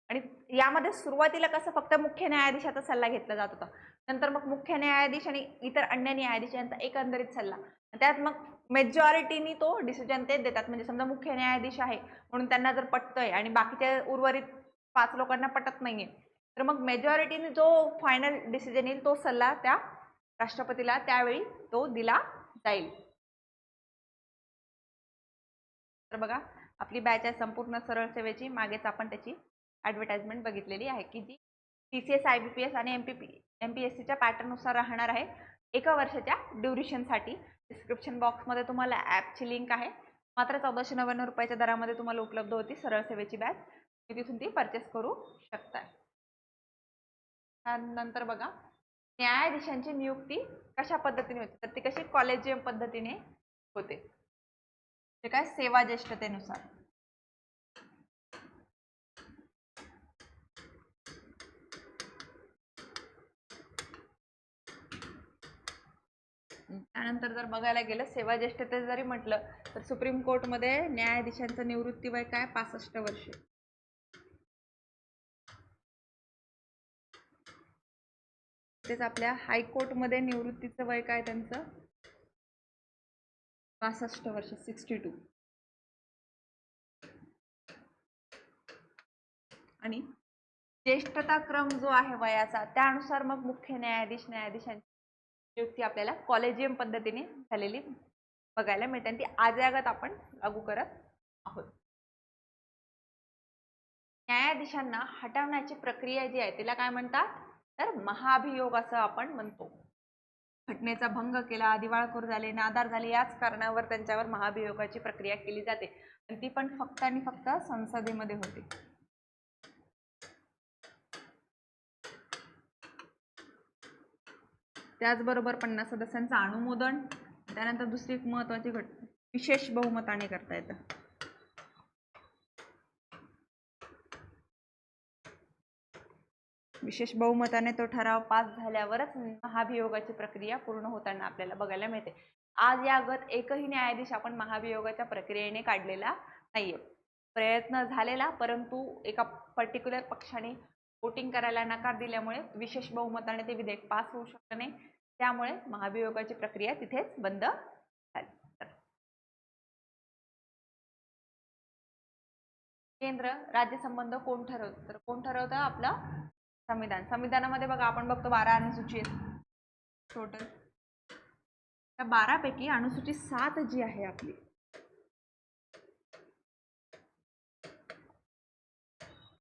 आणि यामध्ये सुरुवातीला कसं फक्त मुख्य न्यायाधीशाचा सल्ला घेतला जात होता, नंतर मग मुख्य न्यायाधीश आणि इतर अन्य न्यायाधीश यांचा एकंदरीत सल्ला, त्यात मग मेजॉरिटीनी तो डिसिजन ते देतात. म्हणजे समजा मुख्य न्यायाधीश आहे म्हणून त्यांना जर पटतंय आणि बाकीच्या उर्वरित 5 लोकांना पटत नाहीये, तर मग मेजॉरिटीने जो फायनल डिसिजन येईल तो सल्ला त्या राष्ट्रपतीला त्यावेळी तो दिला जाईल. तर बघा आपली बॅच आहे संपूर्ण सरळ सेवेची. मागेच आपण त्याची ॲडव्हर्टाइजमेंट बघितलेली आहे की जी TCS IBPS आणि MPSCच्या पॅटर्ननुसार राहणार आहे 1 वर्षाच्या ड्युरेशनसाठी. डिस्क्रिप्शन बॉक्समध्ये तुम्हाला ॲपची लिंक आहे. मात्र 1499 रुपयाच्या दरामध्ये तुम्हाला उपलब्ध होती सरळ सेवेची बॅच. तुम्ही तिथून ती परचेस करू शकताय. त्यानंतर बघा, न्यायाधीशांची नियुक्ती कशा पद्धतीने होते, तर ती कशी कॉलेजियम पद्धतीने होते. ते काय सेवा ज्येष्ठतेनुसार. त्यानंतर जर बघायला गेलं सेवा ज्येष्ठते जरी म्हटलं तर सुप्रीम कोर्टमध्ये न्यायाधीशांचं निवृत्ती वय काय 65 वर्षे. तेच आपल्या हायकोर्टमध्ये निवृत्तीचं वय काय त्यांचं 65 वर्ष 62. आणि ज्येष्ठता क्रम जो आहे वयाचा त्यानुसार मग मुख्य न्यायाधीशांची नियुक्ती आपल्याला कॉलेजियम पद्धतीने झालेली बघायला मिळते आणि ती आजयागत आपण लागू करत आहोत. न्यायाधीशांना हटवण्याची प्रक्रिया जी आहे तिला काय म्हणतात, तर महाभियोग असं आपण म्हणतो. घटनेचा भंग केला, दिवाळखोर झाले, नादार झाले याच कारणावर त्यांच्यावर महाभियोगाची प्रक्रिया केली जाते आणि ती पण फक्त आणि फक्त संसदेमध्ये होते. त्याचबरोबर 50 सदस्यांचं अनुमोदन. त्यानंतर दुसरी एक महत्वाची घटना विशेष बहुमताने करता येतं. विशेष बहुमताने तो ठराव पास झाल्यावरच महाभियोगाची प्रक्रिया पूर्ण होताना आपल्याला बघायला मिळते. आज यागत एकही न्यायाधीश आपण महाभियोगाच्या प्रक्रियेने काढलेला नाहीये. प्रयत्न झालेला, परंतु एका पर्टिक्युलर पक्षाने वोटिंग करायला नकार दिल्यामुळे विशेष बहुमताने ते विधेयक पास होऊ शकलं नाही. त्यामुळे महाभियोगाची प्रक्रिया तिथेच बंद झाली. केंद्र राज्य संबंध कोण ठरवतं, तर कोण ठरवतं, आपलं संविधान. संविधानामध्ये बघा आपण बघतो 12 अनुसूची आहेत टोटल. त्या 12 पैकी अनुसूची 7 जी आहे आपली,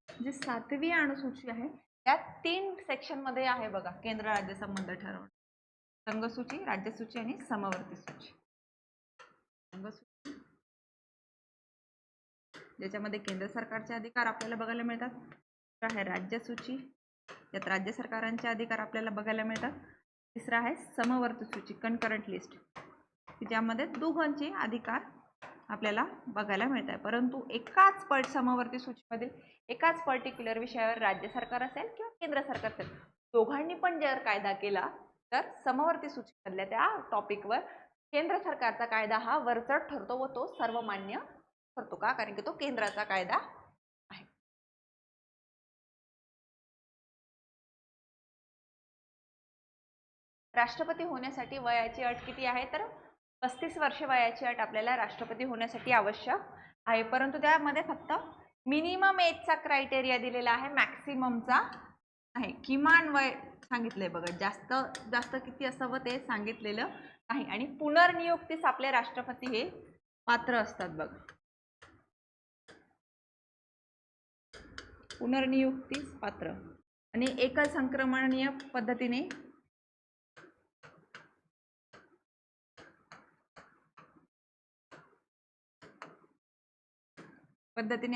जी 7वी अनुसूची आहे त्या 3 सेक्शन मध्ये आहे बघा केंद्र राज्य संबंध ठरवणं. संघसूची, राज्यसूची आणि समवर्ती सूची. संघसूची ज्याच्यामध्ये केंद्र सरकारचे अधिकार आपल्याला बघायला मिळतात. आहे राज्यसूची, यात राज्य सरकारांचे अधिकार आपल्याला बघायला मिळतात. तिसरा आहे समवर्ती सूची, कनकरंट लिस्ट, ज्यामध्ये दोघांचे अधिकार आपल्याला बघायला मिळत आहे. परंतु एकाच समवर्ती सूचीमध्ये एकाच पर्टिक्युलर विषयावर राज्य सरकार असेल किंवा केंद्र सरकार असेल, दोघांनी पण जर कायदा केला तर समवर्ती सूचीमधल्या त्या टॉपिकवर केंद्र सरकारचा कायदा हा वरचढ ठरतो व तो सर्वमान्य ठरतो. का? कारण की तो केंद्राचा कायदा आहे. राष्ट्रपती होण्यासाठी वयाची अट किती आहे, तर 35 वर्ष वयाची अट आपल्याला राष्ट्रपती होण्यासाठी आवश्यक आहे. परंतु त्यामध्ये फक्त मिनिमम एजचा क्रायटेरिया दिलेला आहे, मॅक्सिममचा आहे. किमान वय सांगितलंय बघा, जास्त किती असावं ते सांगितलेलं नाही. आणि पुनर्नियुक्तीस आपले राष्ट्रपती हे पात्र असतात बघा. पुनर्नियुक्तीस पात्र आणि एकसंक्रमणीय पद्धतीने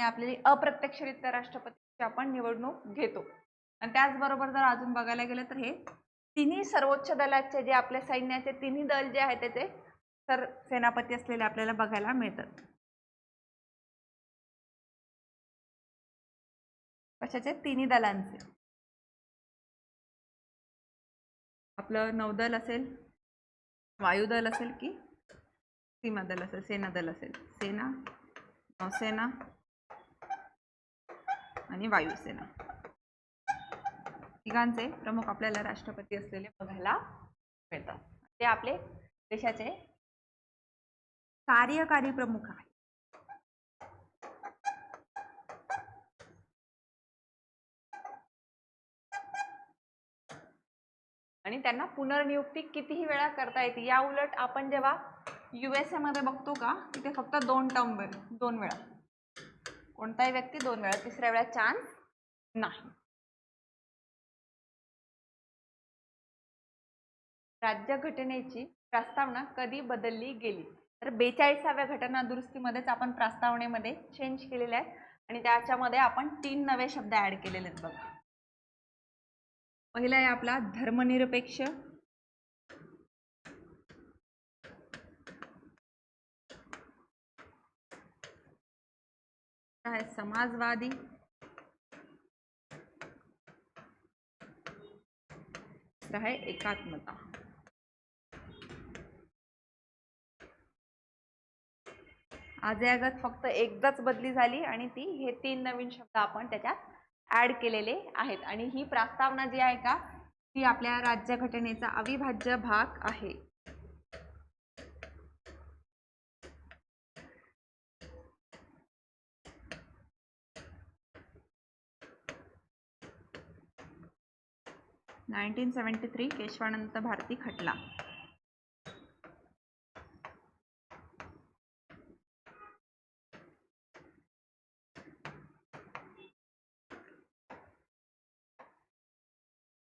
आपली अप्रत्यक्षरित्या राष्ट्रपतीची आपण निवडणूक घेतो. आणि त्याचबरोबर जर अजून बघायला गेलं तर हे तिन्ही सर्वोच्च दलाचे जे आपल्या सैन्याचे तिन्ही दल जे आहेत त्याचे सेनापती असलेले आपल्याला बघायला मिळतात. कशाचे? तिन्ही दलांचे. आपलं नौदल असेल, वायुदल असेल की सीमा दल असेल, सेना दल असेल, सेना, नौसेना आणि वायुसेना, तिघांचे प्रमुख आपल्याला राष्ट्रपती असलेले बघायला मिळतात. ते आपले देशाचे कार्यकारी प्रमुख आहेत. आणि त्यांना पुनर्नियुक्ती कितीही वेळा करता येते. या उलट आपण जेव्हा USA मध्ये बघतो का, तिथे फक्त 2 वेळा, कोणताही व्यक्ती 2 वेळा, तिसऱ्या वेळा चान्स नाही. राज्यघटनेची प्रस्तावना कधी बदलली गेली? तर 42व्या घटना दुरुस्तीमध्येच आपण प्रस्तावनेमध्ये चेंज केलेले आहे आणि त्याच्यामध्ये आपण 3 नवे शब्द ऍड केलेले आहेत बघा. पहिला आहे आपला धर्मनिरपेक्ष, आहे समाजवादी, आहे एकात्मता. आजयागत फक्त एकदाच बदली झाली आणि ती हे 3 नवीन शब्द आपण त्याच्यात ऍड केलेले आहेत आणि ही प्रस्तावना जी आहे का ती आपल्या राज्यघटनेचा अविभाज्य भाग आहे. (1973) केशवानंद भारती खटला.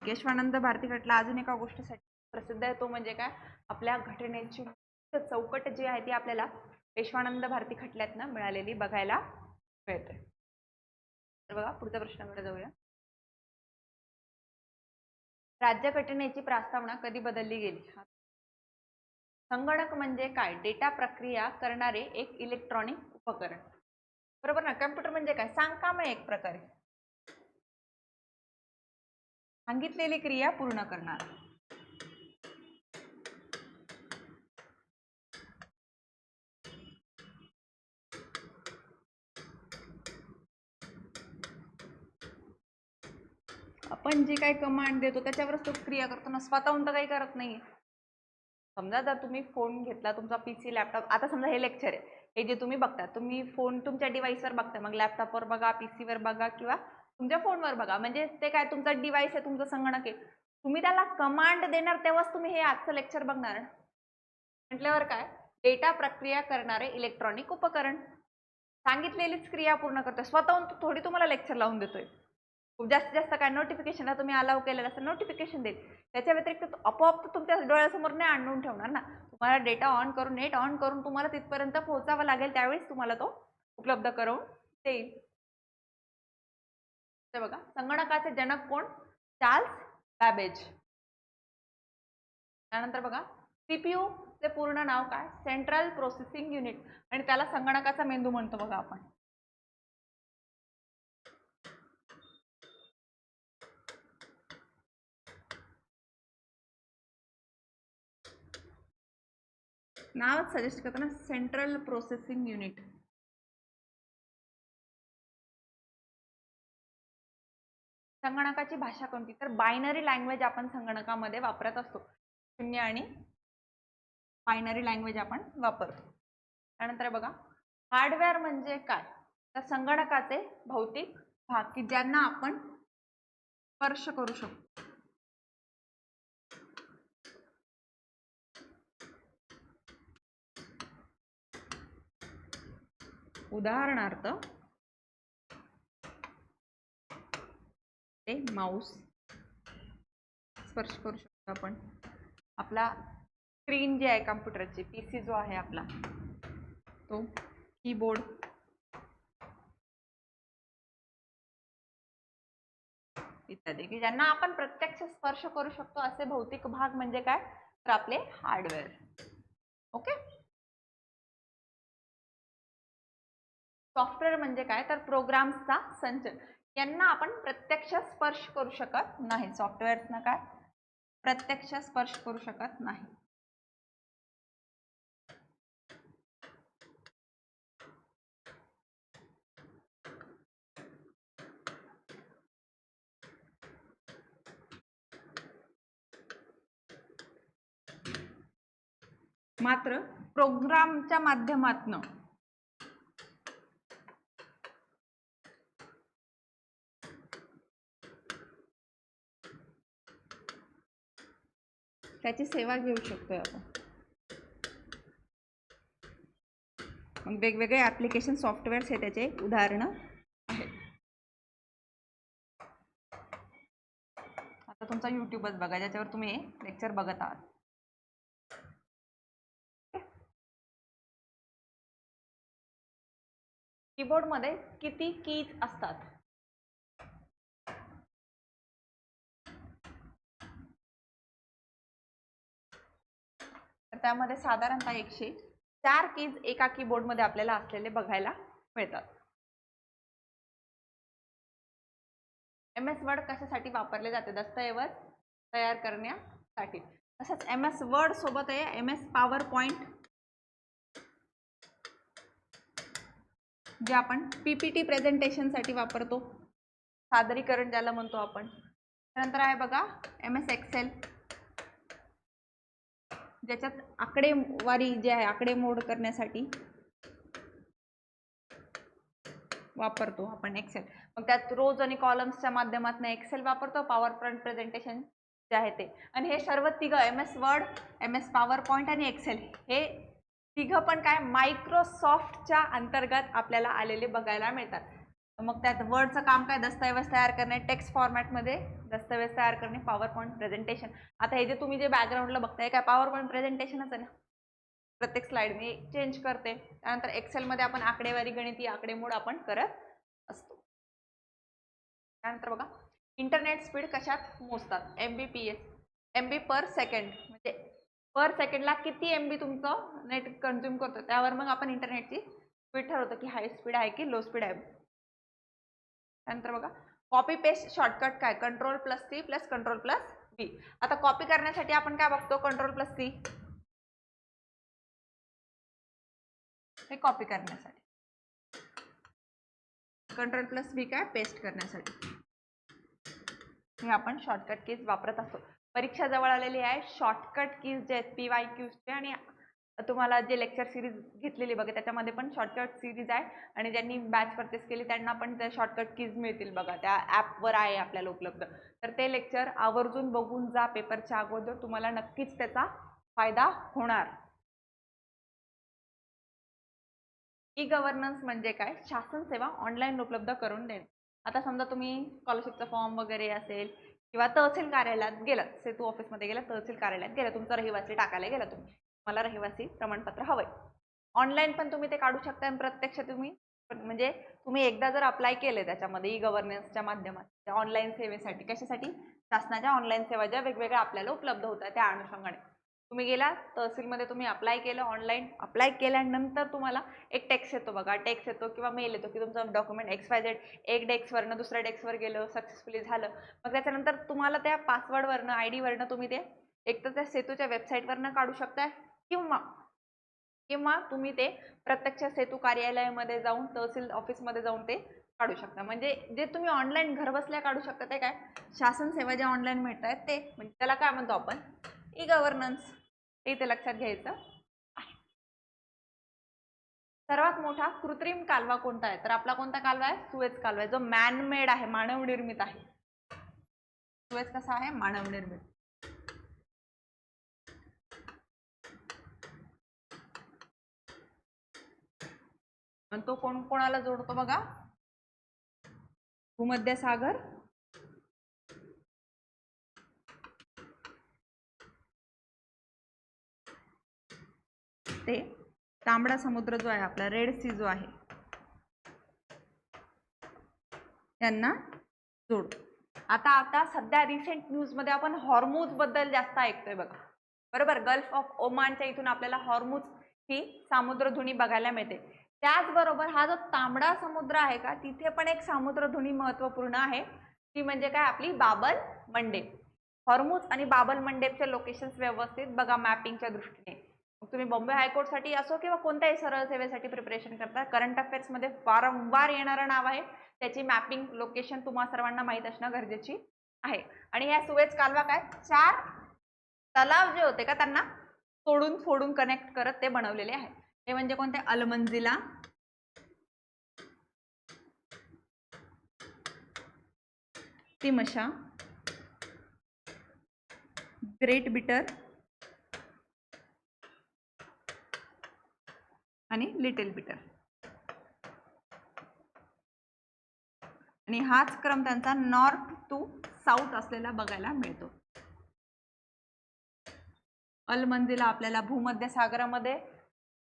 केशवानंद भारती खटला अजून एका गोष्टीसाठी प्रसिद्ध आहे, तो म्हणजे काय, आपल्या घटनेची चौकट जी आहे ती आपल्याला केशवानंद भारती खटल्यातनं मिळालेली बघायला मिळते. तर बघा पुढच्या प्रश्नाकडे जाऊया. राज्यघटनेची प्रस्तावना कधी बदलली गेली? संगणक म्हणजे काय? डेटा प्रक्रिया करणारे एक इलेक्ट्रॉनिक उपकरण. बरोबर ना? कम्प्युटर म्हणजे काय? सांगकाम एक प्रकारे सांगितलेली क्रिया पूर्ण करणार. आपण जे काही कमांड देतो त्याच्यावरच तो क्रिया करतो ना, स्वतःहून तर काही करत नाहीये. समजा जर तुम्ही फोन घेतला, तुमचा पीसी लॅपटॉप, आता समजा हे लेक्चर आहे, हे जे तुम्ही बघता, तुम्ही फोन तुमच्या डिव्हाइसवर बघता, मग लॅपटॉपवर बघा, पीसीवर बघा किंवा तुमच्या फोनवर बघा, म्हणजे ते काय तुमचा डिव्हाइस आहे, तुमचं संगणक आहे. तुम्ही त्याला कमांड देणार तेव्हाच तुम्ही हे आजचं लेक्चर बघणार. म्हटल्यावर काय, डेटा प्रक्रिया करणारे इलेक्ट्रॉनिक उपकरण सांगितलेलीच क्रिया पूर्ण करतोय, स्वतःहून थोडी तुम्हाला लेक्चर लावून देतोय. खूप जास्तीत जास्त काय नोटिफिकेशनला तुम्ही अलाव केलेलं असतं, नोटिफिकेशन देईल. त्याच्या व्यतिरिक्त आपोआप तुमच्या डोळ्यासमोर नाही आणून ठेवणार ना, तुम्हाला डेटा ऑन करून, नेट ऑन करून तुम्हाला तिथपर्यंत पोहोचावं लागेल, त्यावेळेस तुम्हाला तो उपलब्ध करून देईल. ते बघा, संगणकाचे जनक कोण? Charles Babbage. त्यानंतर बघा, सीपीयू चे पूर्ण नाव काय? सेंट्रल प्रोसेसिंग युनिट, आणि त्याला संगणकाचा मेंदू म्हणतो बघा आपण. नावच सजेस्ट करतो ना, सेंट्रल प्रोसेसिंग युनिट. संगणकाची भाषा कोणती? तर बायनरी लँग्वेज आपण संगणकामध्ये वापरत असतो. शून्य आणि बायनरी लँग्वेज आपण वापरतो. त्यानंतर बघा, हार्डवेअर म्हणजे काय? तर संगणकाचे भौतिक भाग की ज्यांना आपण स्पर्श करू शकतो. उदाहरणार्थ ते माऊस स्पर्श करू शकतो आपण. आपला स्क्रीन जी आहे कम्प्युटरची, पीसी जो आहे आपला, तो कीबोर्ड, इत्यादी की ज्यांना आपण प्रत्यक्ष स्पर्श करू शकतो असे भौतिक भाग म्हणजे काय? तर आपले हार्डवेअर. ओके. सॉफ्टवेअर म्हणजे काय? तर प्रोग्राम्सचा संच, यांना आपण प्रत्यक्ष स्पर्श करू शकत नाही. सॉफ्टवेअरना काय? प्रत्यक्ष स्पर्श करू शकत नाही. मात्र प्रोग्रामच्या माध्यमातून त्याची सेवा घेऊ शकतो आपण. मग वेगवेगळे ऍप्लिकेशन सॉफ्टवेअर्स हे त्याचे उदाहरणं आहेत. आता तुमचा यूट्यूबच बघा, ज्याच्यावर तुम्ही लेक्चर बघत आहात. कीबोर्डमध्ये किती कीज असतात? तर त्यामध्ये साधारणतः 104 कीज एका कीबोर्डमध्ये आपल्याला असलेले बघायला मिळतात. MS वर्ड कशासाठी वापरले जाते? दस्तऐवज तयार करण्यासाठी. तसंच MS वर्ड सोबत आहे MS पॉवर पॉइंट, जे आपण PPT प्रेझेंटेशनसाठी वापरतो, सादरीकरण ज्याला म्हणतो आपण. त्यानंतर आहे बघा MS एक्सेल, ज्याच्यात आकडेवारी जे आहे आकडेमोड करण्यासाठी वापरतो आपण एक्सेल. मग त्यात रोज आणि कॉलम्सच्या माध्यमातून एक्सेल वापरतो, पॉवर पॉइंट प्रेझेंटेशन जे आहे ते. आणि हे सर्व तिघं MS word, MS power point आणि एक्सेल हे तिघं पण काय मायक्रोसॉफ्टच्या अंतर्गत आपल्याला आलेले बघायला मिळतात. मग त्यात वर्डचं काम काय? दस्तऐवज तयार करणे, टेक्स्ट फॉर्मॅटमध्ये दस्तऐवज तयार करणे, पॉवर पॉइंट प्रेझेंटेशन. आता हे जे तुम्ही जे बॅकग्राऊंडला बघताय काय पॉवर पॉइंट प्रेझेंटेशनच आहे ना. प्रत्येक स्लाइड मी चेंज करते. त्यानंतर एक्सेलमध्ये आपण आकडेवारी गणिती आकडेमोड आपण करत असतो. त्यानंतर बघा इंटरनेट स्पीड कशात मोजतात? MBPS, MB पर सेकंड, म्हणजे पर सेकंडला किती MB तुमचं नेट कन्झ्युम करतो त्यावर मग आपण इंटरनेटची स्पीड ठरवतो की हाय स्पीड आहे की लो स्पीड आहे. त्यानंतर बघा कॉपी पेस्ट शॉर्टकट काय? Ctrl+C plus Ctrl+V. आता कॉपी करण्यासाठी आपण काय बघतो? Ctrl+C हे कॉपी करण्यासाठी, Ctrl+V काय? पेस्ट करण्यासाठी. हे आपण शॉर्टकट कीज वापरत असतो. परीक्षा जवळ आलेली आहे. शॉर्टकट कीज जे आहेत PYQचे आणि तुम्हाला जे लेक्चर सिरीज घेतलेली बघा त्याच्यामध्ये पण शॉर्टकट सिरीज आहे आणि ज्यांनी बॅच परचेस केली त्यांना पण त्या शॉर्टकट कीज मिळतील बघा, त्या ॲपवर आहे आपल्याला उपलब्ध. तर ते लेक्चर आवर्जून बघून जा पेपरच्या अगोदर, तुम्हाला नक्कीच त्याचा फायदा होणार. ई गव्हर्नन्स म्हणजे काय? शासन सेवा ऑनलाईन उपलब्ध करून देणे. आता समजा तुम्ही स्कॉलरशिपचा फॉर्म वगैरे असेल किंवा तहसील कार्यालयात गेलात, सेतू ऑफिसमध्ये गेलात, तहसील कार्यालयात गेला, तुमचा रहिवासी टाकायला गेला तुम्ही, मला रहिवासी प्रमाणपत्र हवंय, ऑनलाईन पण तुम्ही ते काढू शकता आणि प्रत्यक्ष तुम्ही म्हणजे तुम्ही एकदा जर अप्लाय केले त्याच्यामध्ये ई गव्हर्नन्सच्या माध्यमात ऑनलाईन सेवेसाठी, कशासाठी? शासनाच्या ऑनलाईन सेवा ज्या वेगवेगळ्या आपल्याला उपलब्ध होतात त्या अनुषंगाने तुम्ही गेला तहसीलमध्ये, तुम्ही अप्लाय केलं, ऑनलाईन अप्लाय केल्यानंतर तुम्हाला एक टेक्स्ट येतो बघा, टेक्स्ट येतो किंवा मेल येतो की तुमचं डॉक्युमेंट XYZ एक डेस्कवरनं दुसऱ्या डेस्कवर गेलं, सक्सेसफुली झालं. मग त्याच्यानंतर तुम्हाला त्या पासवर्डवरनं ID वरनं तुम्ही ते एक तर त्या सेतूच्या वेबसाईटवरनं काढू शकता किंवा तुम्ही ते प्रत्यक्ष सेतू कार्यालयामध्ये जाऊन तहसील ऑफिसमध्ये जाऊन ते काढू शकता. म्हणजे जे तुम्ही ऑनलाईन घरबसल्या काढू शकता ते काय? शासन सेवा ज्या ऑनलाईन मिळत आहेत ते, म्हणजे त्याला काय म्हणतो आपण? E governance. इथे लक्षात घ्यायचं आहे. सर्वात मोठा कृत्रिम कालवा कोणता आहे? तर आपला कोणता कालवा आहे? सुएझ कालवा आहे, जो मॅनमेड आहे, मानव निर्मित आहे. सुएझ कसा आहे? मानव निर्मित. आणि तो कोणाला जोडतो बघा? भूमध्य सागर ते तांबडा समुद्र जो आहे आपला, रेड सी जो आहे, त्यांना जोडतो. आता सध्या रिसेंट न्यूज मध्ये आपण हॉर्मुझ बद्दल जास्त ऐकतोय बघा, बरोबर? गल्फ ऑफ ओमानच्या इथून आपल्याला हॉर्मुझ ही सामुद्रधुनी बघायला मिळते. त्याचबरोबर हा जो तांबडा समुद्र आहे का, तिथे पण एक सामुद्रधुनी महत्वपूर्ण आहे, ती म्हणजे काय? आपली बाबल मंडेब. हॉर्मुझ आणि बाबल मंडेबचे लोकेशन्स व्यवस्थित बघा मॅपिंगच्या दृष्टीने. तुम्ही बॉम्बे हायकोर्टसाठी असो किंवा कोणत्याही सरळ सेवेसाठी प्रिपरेशन करता, करंट अफेअर्समध्ये वारंवार येणारं नाव आहे, त्याची मॅपिंग लोकेशन तुम्हा सर्वांना माहीत असणं गरजेची आहे. आणि ह्या सुएझ कालवा काय 4 तलाव जे होते का त्यांना तोडून फोडून कनेक्ट करत ते बनवलेले आहे. हे म्हणजे कोणते? अलमंजिला, तिमशा, ग्रेट बिटर आणि लिटिल बिटर. आणि हाच क्रम त्यांचा नॉर्थ टू साऊथ असलेला बघायला मिळतो. अलमंजिला आपल्याला भूमध्य सागरामध्ये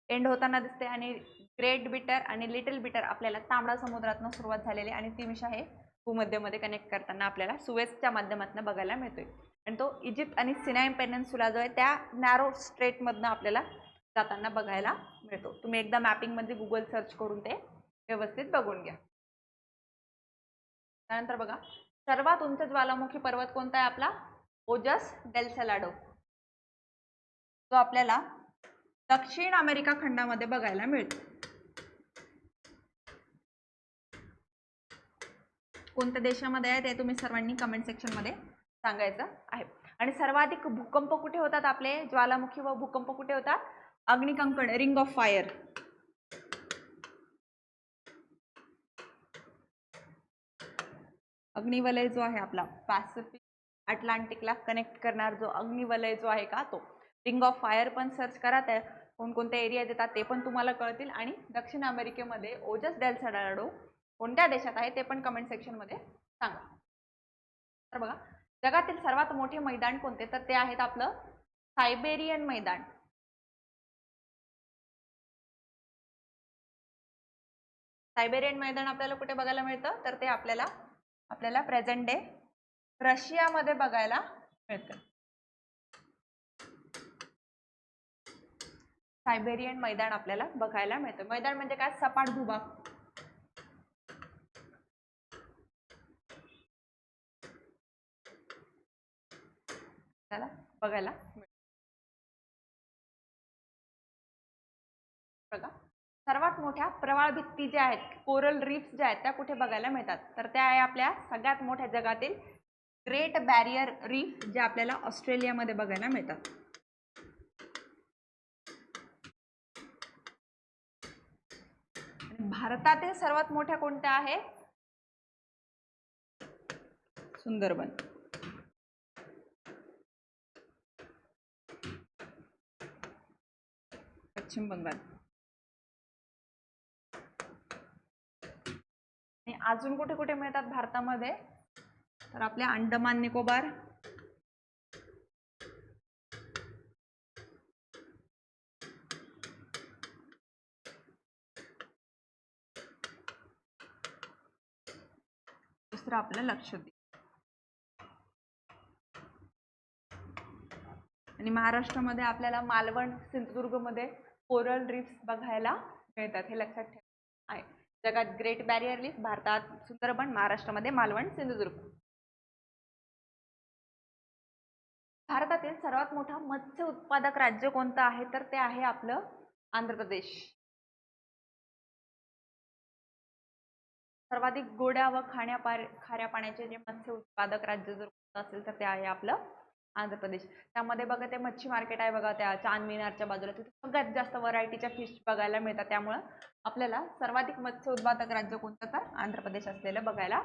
एंड होताना दिसते आणि ग्रेट बिटर आणि लिटल बिटर आपल्याला तांबडा समुद्रातून सुरुवात झालेली आणि ती मिशा हे भूमध्यमध्ये कनेक्ट करताना आपल्याला सुएझच्या माध्यमातून बघायला मिळतोय. आणि तो इजिप्त आणि सिनाई पेनिन्सुला जो आहे त्या नॅरो स्ट्रेटमधनं आपल्याला जाताना बघायला मिळतो. तुम्ही एकदा मॅपिंगमध्ये गुगल सर्च करून ते व्यवस्थित बघून घ्या. त्यानंतर बघा, सर्वात उंच ज्वालामुखी पर्वत कोणता आहे आपला? ओजस डेल सॅलाडो, जो आपल्याला दक्षिण अमेरिका खंडामध्ये बघायला मिळतो. कोणत्या देशामध्ये आहे ते तुम्ही सर्वांनी कमेंट सेक्शन मध्ये सांगायचं आहे. आणि सर्वाधिक भूकंप कुठे होतात आपले? ज्वालामुखी व भूकंप कुठे होतात? अग्निकंकण, रिंग ऑफ फायर. अग्निवलय जो आहे आपला पॅसिफिक अटलांटिकला कनेक्ट करणार जो अग्निवलय जो आहे का तो. रिंग ऑफ फायर पण सर्च करा, त्या कोणकोणत्या एरिया येतात ते पण तुम्हाला कळतील. आणि दक्षिण अमेरिकेमध्ये ओजस डेल सॅलाडो कोणत्या देशात आहे ते पण कमेंट सेक्शन मध्ये सांगा. तर बघा, जगातील सर्वात मोठे मैदान कोणते? तर ते आहेत आपलं सायबेरियन मैदान. सायबेरियन मैदान आपल्याला कुठे बघायला मिळतं? तर ते आपल्याला प्रेझेंट डे रशियामध्ये बघायला मिळतं. सायबेरियन मैदान आपल्याला बघायला मिळतं. मैदान म्हणजे काय? सपाट भूभाग. आपल्याला बघायला मिळतं. बघा, सर्वात मोठ्या प्रवाळ भित्ती ज्या आहेत, कोरल रीफ्स ज्या आहेत, त्या कुठे बघायला मिळतात? तर त्या आहे आपल्या सगळ्यात मोठ्या जगातील ग्रेट बॅरियर रीफ, जे आपल्याला ऑस्ट्रेलियामध्ये बघायला मिळतात. भारतातील सर्वात मोठ्या कोणत्या आहे? सुंदरबन. पश्चिम बंगाल. आणि अजून कुठे कुठे मिळतात भारतामध्ये? तर आपल्या अंदमान निकोबार, दुसरं आपलं लक्षद्वीप. आणि महाराष्ट्रामध्ये आपल्याला मालवण, सिंधुदुर्ग मध्ये कोरल रीफ्स बघायला मिळतात. हे लक्षात ठेवा आहे. जगात ग्रेट बॅरियर रीफ, भारतात सुंदरबन, महाराष्ट्रामध्ये मालवण, सिंधुदुर्ग. भारतातील सर्वात मोठा मत्स्य उत्पादक राज्य कोणतं आहे? तर ते आहे आपलं आंध्र प्रदेश. सर्वाधिक गोड्या व खाऱ्या पाण्याचे जे मत्स्य उत्पादक राज्य जर कोणतं असेल तर ते आहे आपलं आंध्र प्रदेश. त्यामध्ये बघा ते मच्छी मार्केट आहे बघा, त्या चांद मिनारच्या बाजूला, तिथे सगळ्यात जास्त व्हरायटीच्या फिश बघायला मिळतात. त्यामुळं आपल्याला सर्वाधिक मत्स्य उत्पादक राज्य कोणतं? तर आंध्र प्रदेश असलेलं बघायला.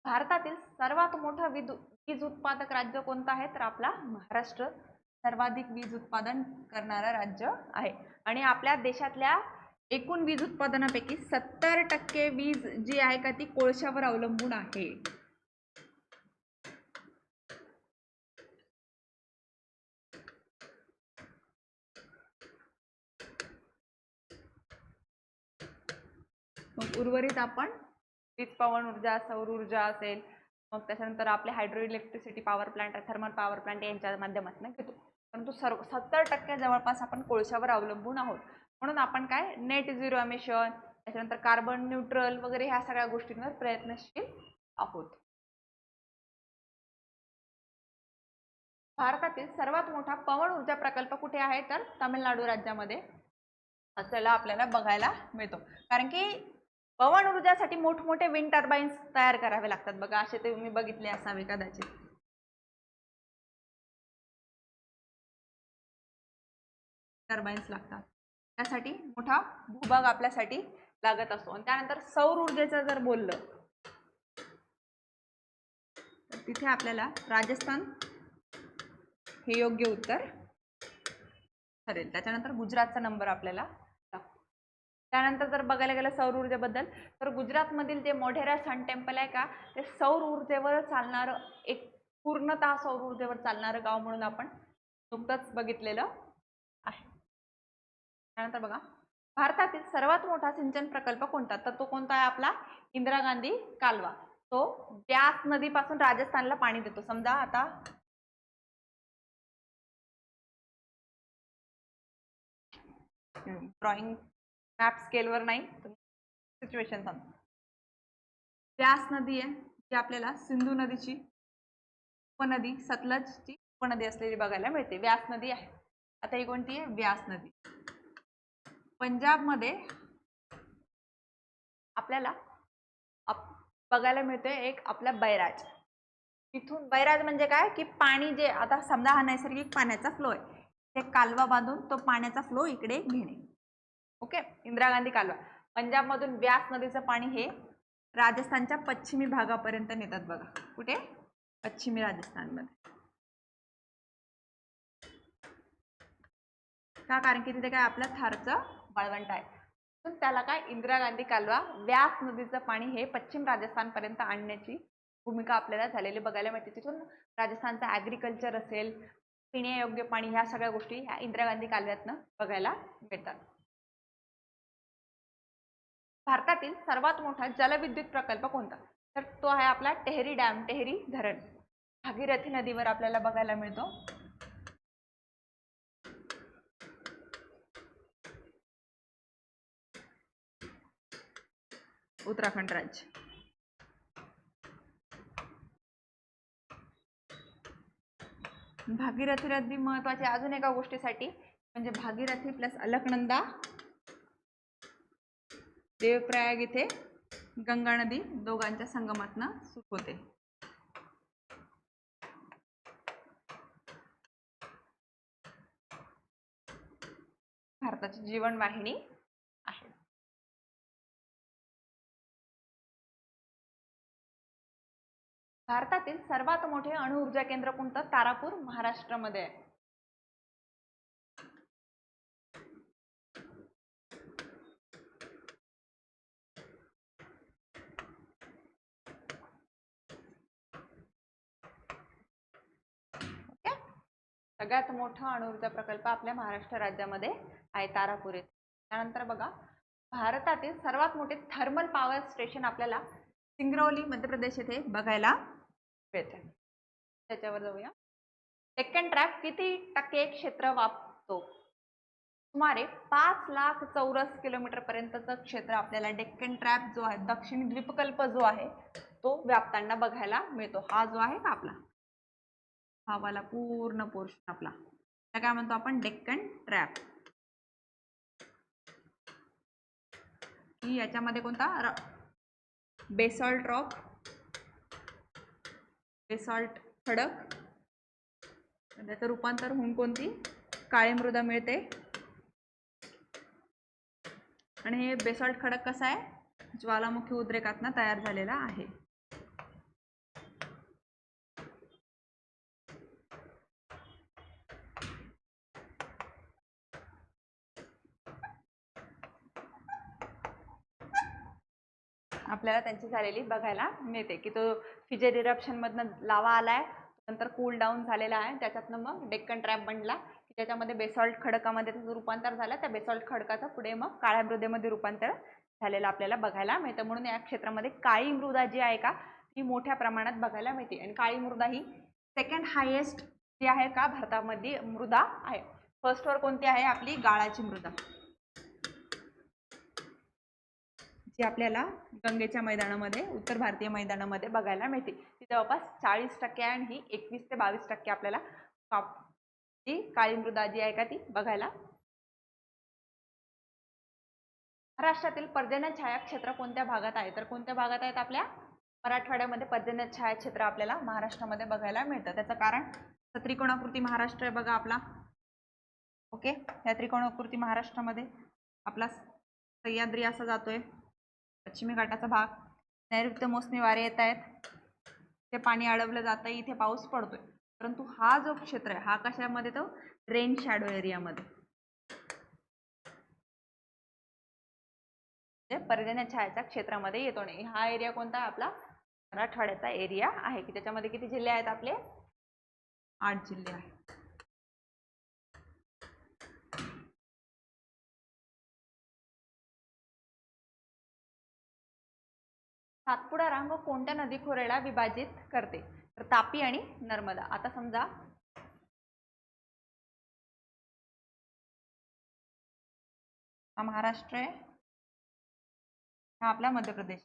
भारतातील सर्वात मोठं वीज उत्पादक राज्य कोणतं आहे? तर आपला महाराष्ट्र सर्वाधिक वीज उत्पादन करणारं राज्य आहे. आणि आपल्या देशातल्या एकूण वीज उत्पादनापैकी 70% वीज जी आहे का ती कोळशावर अवलंबून आहे. मग उर्वरित आपण वीज, पवन ऊर्जा, सौर ऊर्जा असेल, मग त्याच्यानंतर आपले hydro electricity power plant, thermal power plant यांच्या माध्यमातून घेतो. परंतु 70% जवळपास आपण कोळशावर अवलंबून आहोत. म्हणून आपण काय नेट झिरो एमिशन, त्याच्यानंतर कार्बन न्यूट्रल वगैरे ह्या सगळ्या गोष्टींवर प्रयत्नशील आहोत. भारतातील सर्वात मोठा पवन ऊर्जा प्रकल्प कुठे आहे? तर तामिळनाडू राज्यामध्ये असलेला आपल्याला बघायला मिळतो. कारण की पवन ऊर्जासाठी मोठमोठे विंड टर्बाइन्स तयार करावे लागतात बघा, असे ते तुम्ही बघितले असावे कदाचित. टर्बाइन्स लागतात, त्यासाठी मोठा भूभाग आपल्यासाठी लागत असतो. आणि त्यानंतर सौर ऊर्जेचं जर बोललं तर तिथे आपल्याला राजस्थान हे योग्य उत्तर ठरेल. त्याच्यानंतर गुजरातचा नंबर आपल्याला लागतो. त्यानंतर जर बघायला गेलं सौर ऊर्जेबद्दल, तर गुजरातमधील जे मोढेरा सन टेम्पल आहे का, ते सौर ऊर्जेवर चालणारं एक पूर्णतः सौर ऊर्जेवर चालणारं गाव म्हणून आपण नुकतंच बघितलेलं आहे. त्यानंतर बघा, भारतातील सर्वात मोठा सिंचन प्रकल्प कोणता? तर तो कोणता आहे आपला? इंदिरा गांधी कालवा. तो ब्यास नदीपासून राजस्थानला पाणी देतो. समजा आता ड्रॉइंग मॅप स्केलवर नाही, सिच्युएशन सांगतो. ब्यास नदी आहे जी आपल्याला सिंधू नदीची उपनदी, सतलजची उपनदी असलेली बघायला मिळते. व्यास नदी आहे. आता ही कोणती आहे? व्यास नदी. पंजाबमध्ये आपल्याला बघायला मिळते एक आपला बैराज. तिथून बैराज म्हणजे काय की पाणी जे आता समजा हा नैसर्गिक पाण्याचा फ्लो आहे, ते कालवा बांधून तो पाण्याचा फ्लो इकडे घेणे. ओके, इंदिरा गांधी कालवा. पंजाबमधून व्यास नदीचं पाणी हे राजस्थानच्या पश्चिमी भागापर्यंत नेतात बघा. कुठे? पश्चिमी राजस्थानमध्ये. का? कारण की तिथे काय आपलं थारचं वाळवंट आहे. त्याला काय इंदिरा गांधी कालवा, व्यास नदीचं पाणी हे पश्चिम राजस्थानपर्यंत आणण्याची भूमिका आपल्याला झालेली बघायला मिळते. तिथून राजस्थानचं ॲग्रिकल्चर असेल, पिण्यायोग्य पाणी, ह्या सगळ्या गोष्टी ह्या इंदिरा गांधी कालव्यातनं बघायला मिळतात. भारतातील सर्वात मोठा जलविद्युत प्रकल्प कोणता? तर तो आहे आपला टेहरी डॅम, टेहरी धरण. भागीरथी नदीवर आपल्याला बघायला मिळतो. उत्तराखंड राज्य. भागीरथी नदी महत्वाची अजून एका गोष्टीसाठी, म्हणजे भागीरथी प्लस अलकनंदा, देवप्रयाग इथे गंगा नदी दोघांच्या संगमातनं सुरू होते. भारताची जीवनवाहिनी आहे. भारतातील सर्वात मोठे अणुऊर्जा केंद्र कोणतं? तारापूर, महाराष्ट्रामध्ये आहे. ओके, सगळ्यात मोठा अणुऊर्जा प्रकल्प आपल्या महाराष्ट्र राज्यामध्ये आहे, तारापूर येथे. त्यानंतर बघा, भारतातील सर्वात मोठे थर्मल पॉवर स्टेशन आपल्याला सिंगरौली, मध्य प्रदेश येथे बघायला मिळते. त्याच्यावर जाऊया. डेक्कन ट्रॅप किती टक्के क्षेत्र व्यापतो? सुमारे 5 लाख चौरस किलोमीटर पर्यंतचं क्षेत्र आपल्याला डेक्कन ट्रॅप जो आहे, दक्षिणी द्वीपकल्प जो आहे, तो व्यापताना बघायला मिळतो. हा जो आहे का आपला, हा वाला पूर्ण पोर्शन आपला, त्या काय म्हणतो आपण? डेक्कन ट्रॅप. की याच्यामध्ये कोणता? बेसॉल्ट रॉक, बेसॉल्ट खडक, त्याचं रूपांतर होऊन कोणती? काळी मृदा मिळते. आणि हे बेसॉल्ट खडक कसा आहे? ज्वालामुखी उद्रेकातनं तयार झालेला आहे. आपल्याला त्यांची झालेली बघायला मिळते की तो फिजर इरप्शन मधनं लावा आलाय, नंतर कूल डाऊन झालेला आहे, त्याच्यातनं मग डेक्कन ट्रॅप बनला की त्याच्यामध्ये बेसॉल्ट खडकामध्ये त्याचं रूपांतर झालं. त्या बेसॉल्ट खडकाचं पुढे मग काळ्या मृदेमध्ये रूपांतर झालेलं आपल्याला बघायला मिळतं. म्हणून या क्षेत्रामध्ये काळी मृदा जी आहे का, ती मोठ्या प्रमाणात बघायला मिळते. आणि काळी मृदा ही सेकंड हायेस्ट जी आहे का भारतामध्ये मृदा आहे. फर्स्टवर कोणती आहे? आपली गाळाची मृदा, जी आपल्याला गंगेच्या मैदानामध्ये, उत्तर भारतीय मैदानामध्ये बघायला मिळते. ती जवळपास 40% आहे आणि ही 21 ते 22% आपल्याला जी काळी मृदा जी आहे का ती बघायला. महाराष्ट्रातील पर्जन्य छाया क्षेत्र कोणत्या भागात आहे? तर कोणत्या भागात आहेत? आपल्या मराठवाड्यामध्ये पर्जन्य छाया क्षेत्र आपल्याला महाराष्ट्रामध्ये बघायला मिळतं. त्याचं कारण त्रिकोणाकृती महाराष्ट्र आहे बघा आपला. ओके, या त्रिकोणाकृती महाराष्ट्रामध्ये आपला सह्याद्री असा जातोय, पश्चिमी घाटाचा भाग, नैऋत्य मोसमी वारे येत आहेत, ते पाणी अडवलं जातं, इथे पाऊस पडतोय. परंतु हा जो क्षेत्र आहे हा कशामध्ये? तो रेन शॅडो एरियामध्ये, पर्जन्य छायाच्या क्षेत्रामध्ये येतो नाही. हा एरिया कोणता? आपला मराठवाड्याचा एरिया आहे की त्याच्यामध्ये किती जिल्हे आहेत? आपले 8 जिल्हे आहेत. सातपुडा रांग कोणत्या नदी खोऱ्याला विभाजित करते? तर तापी आणि नर्मदा. आता समजा हा महाराष्ट्र आहे, हा आपला मध्य प्रदेश.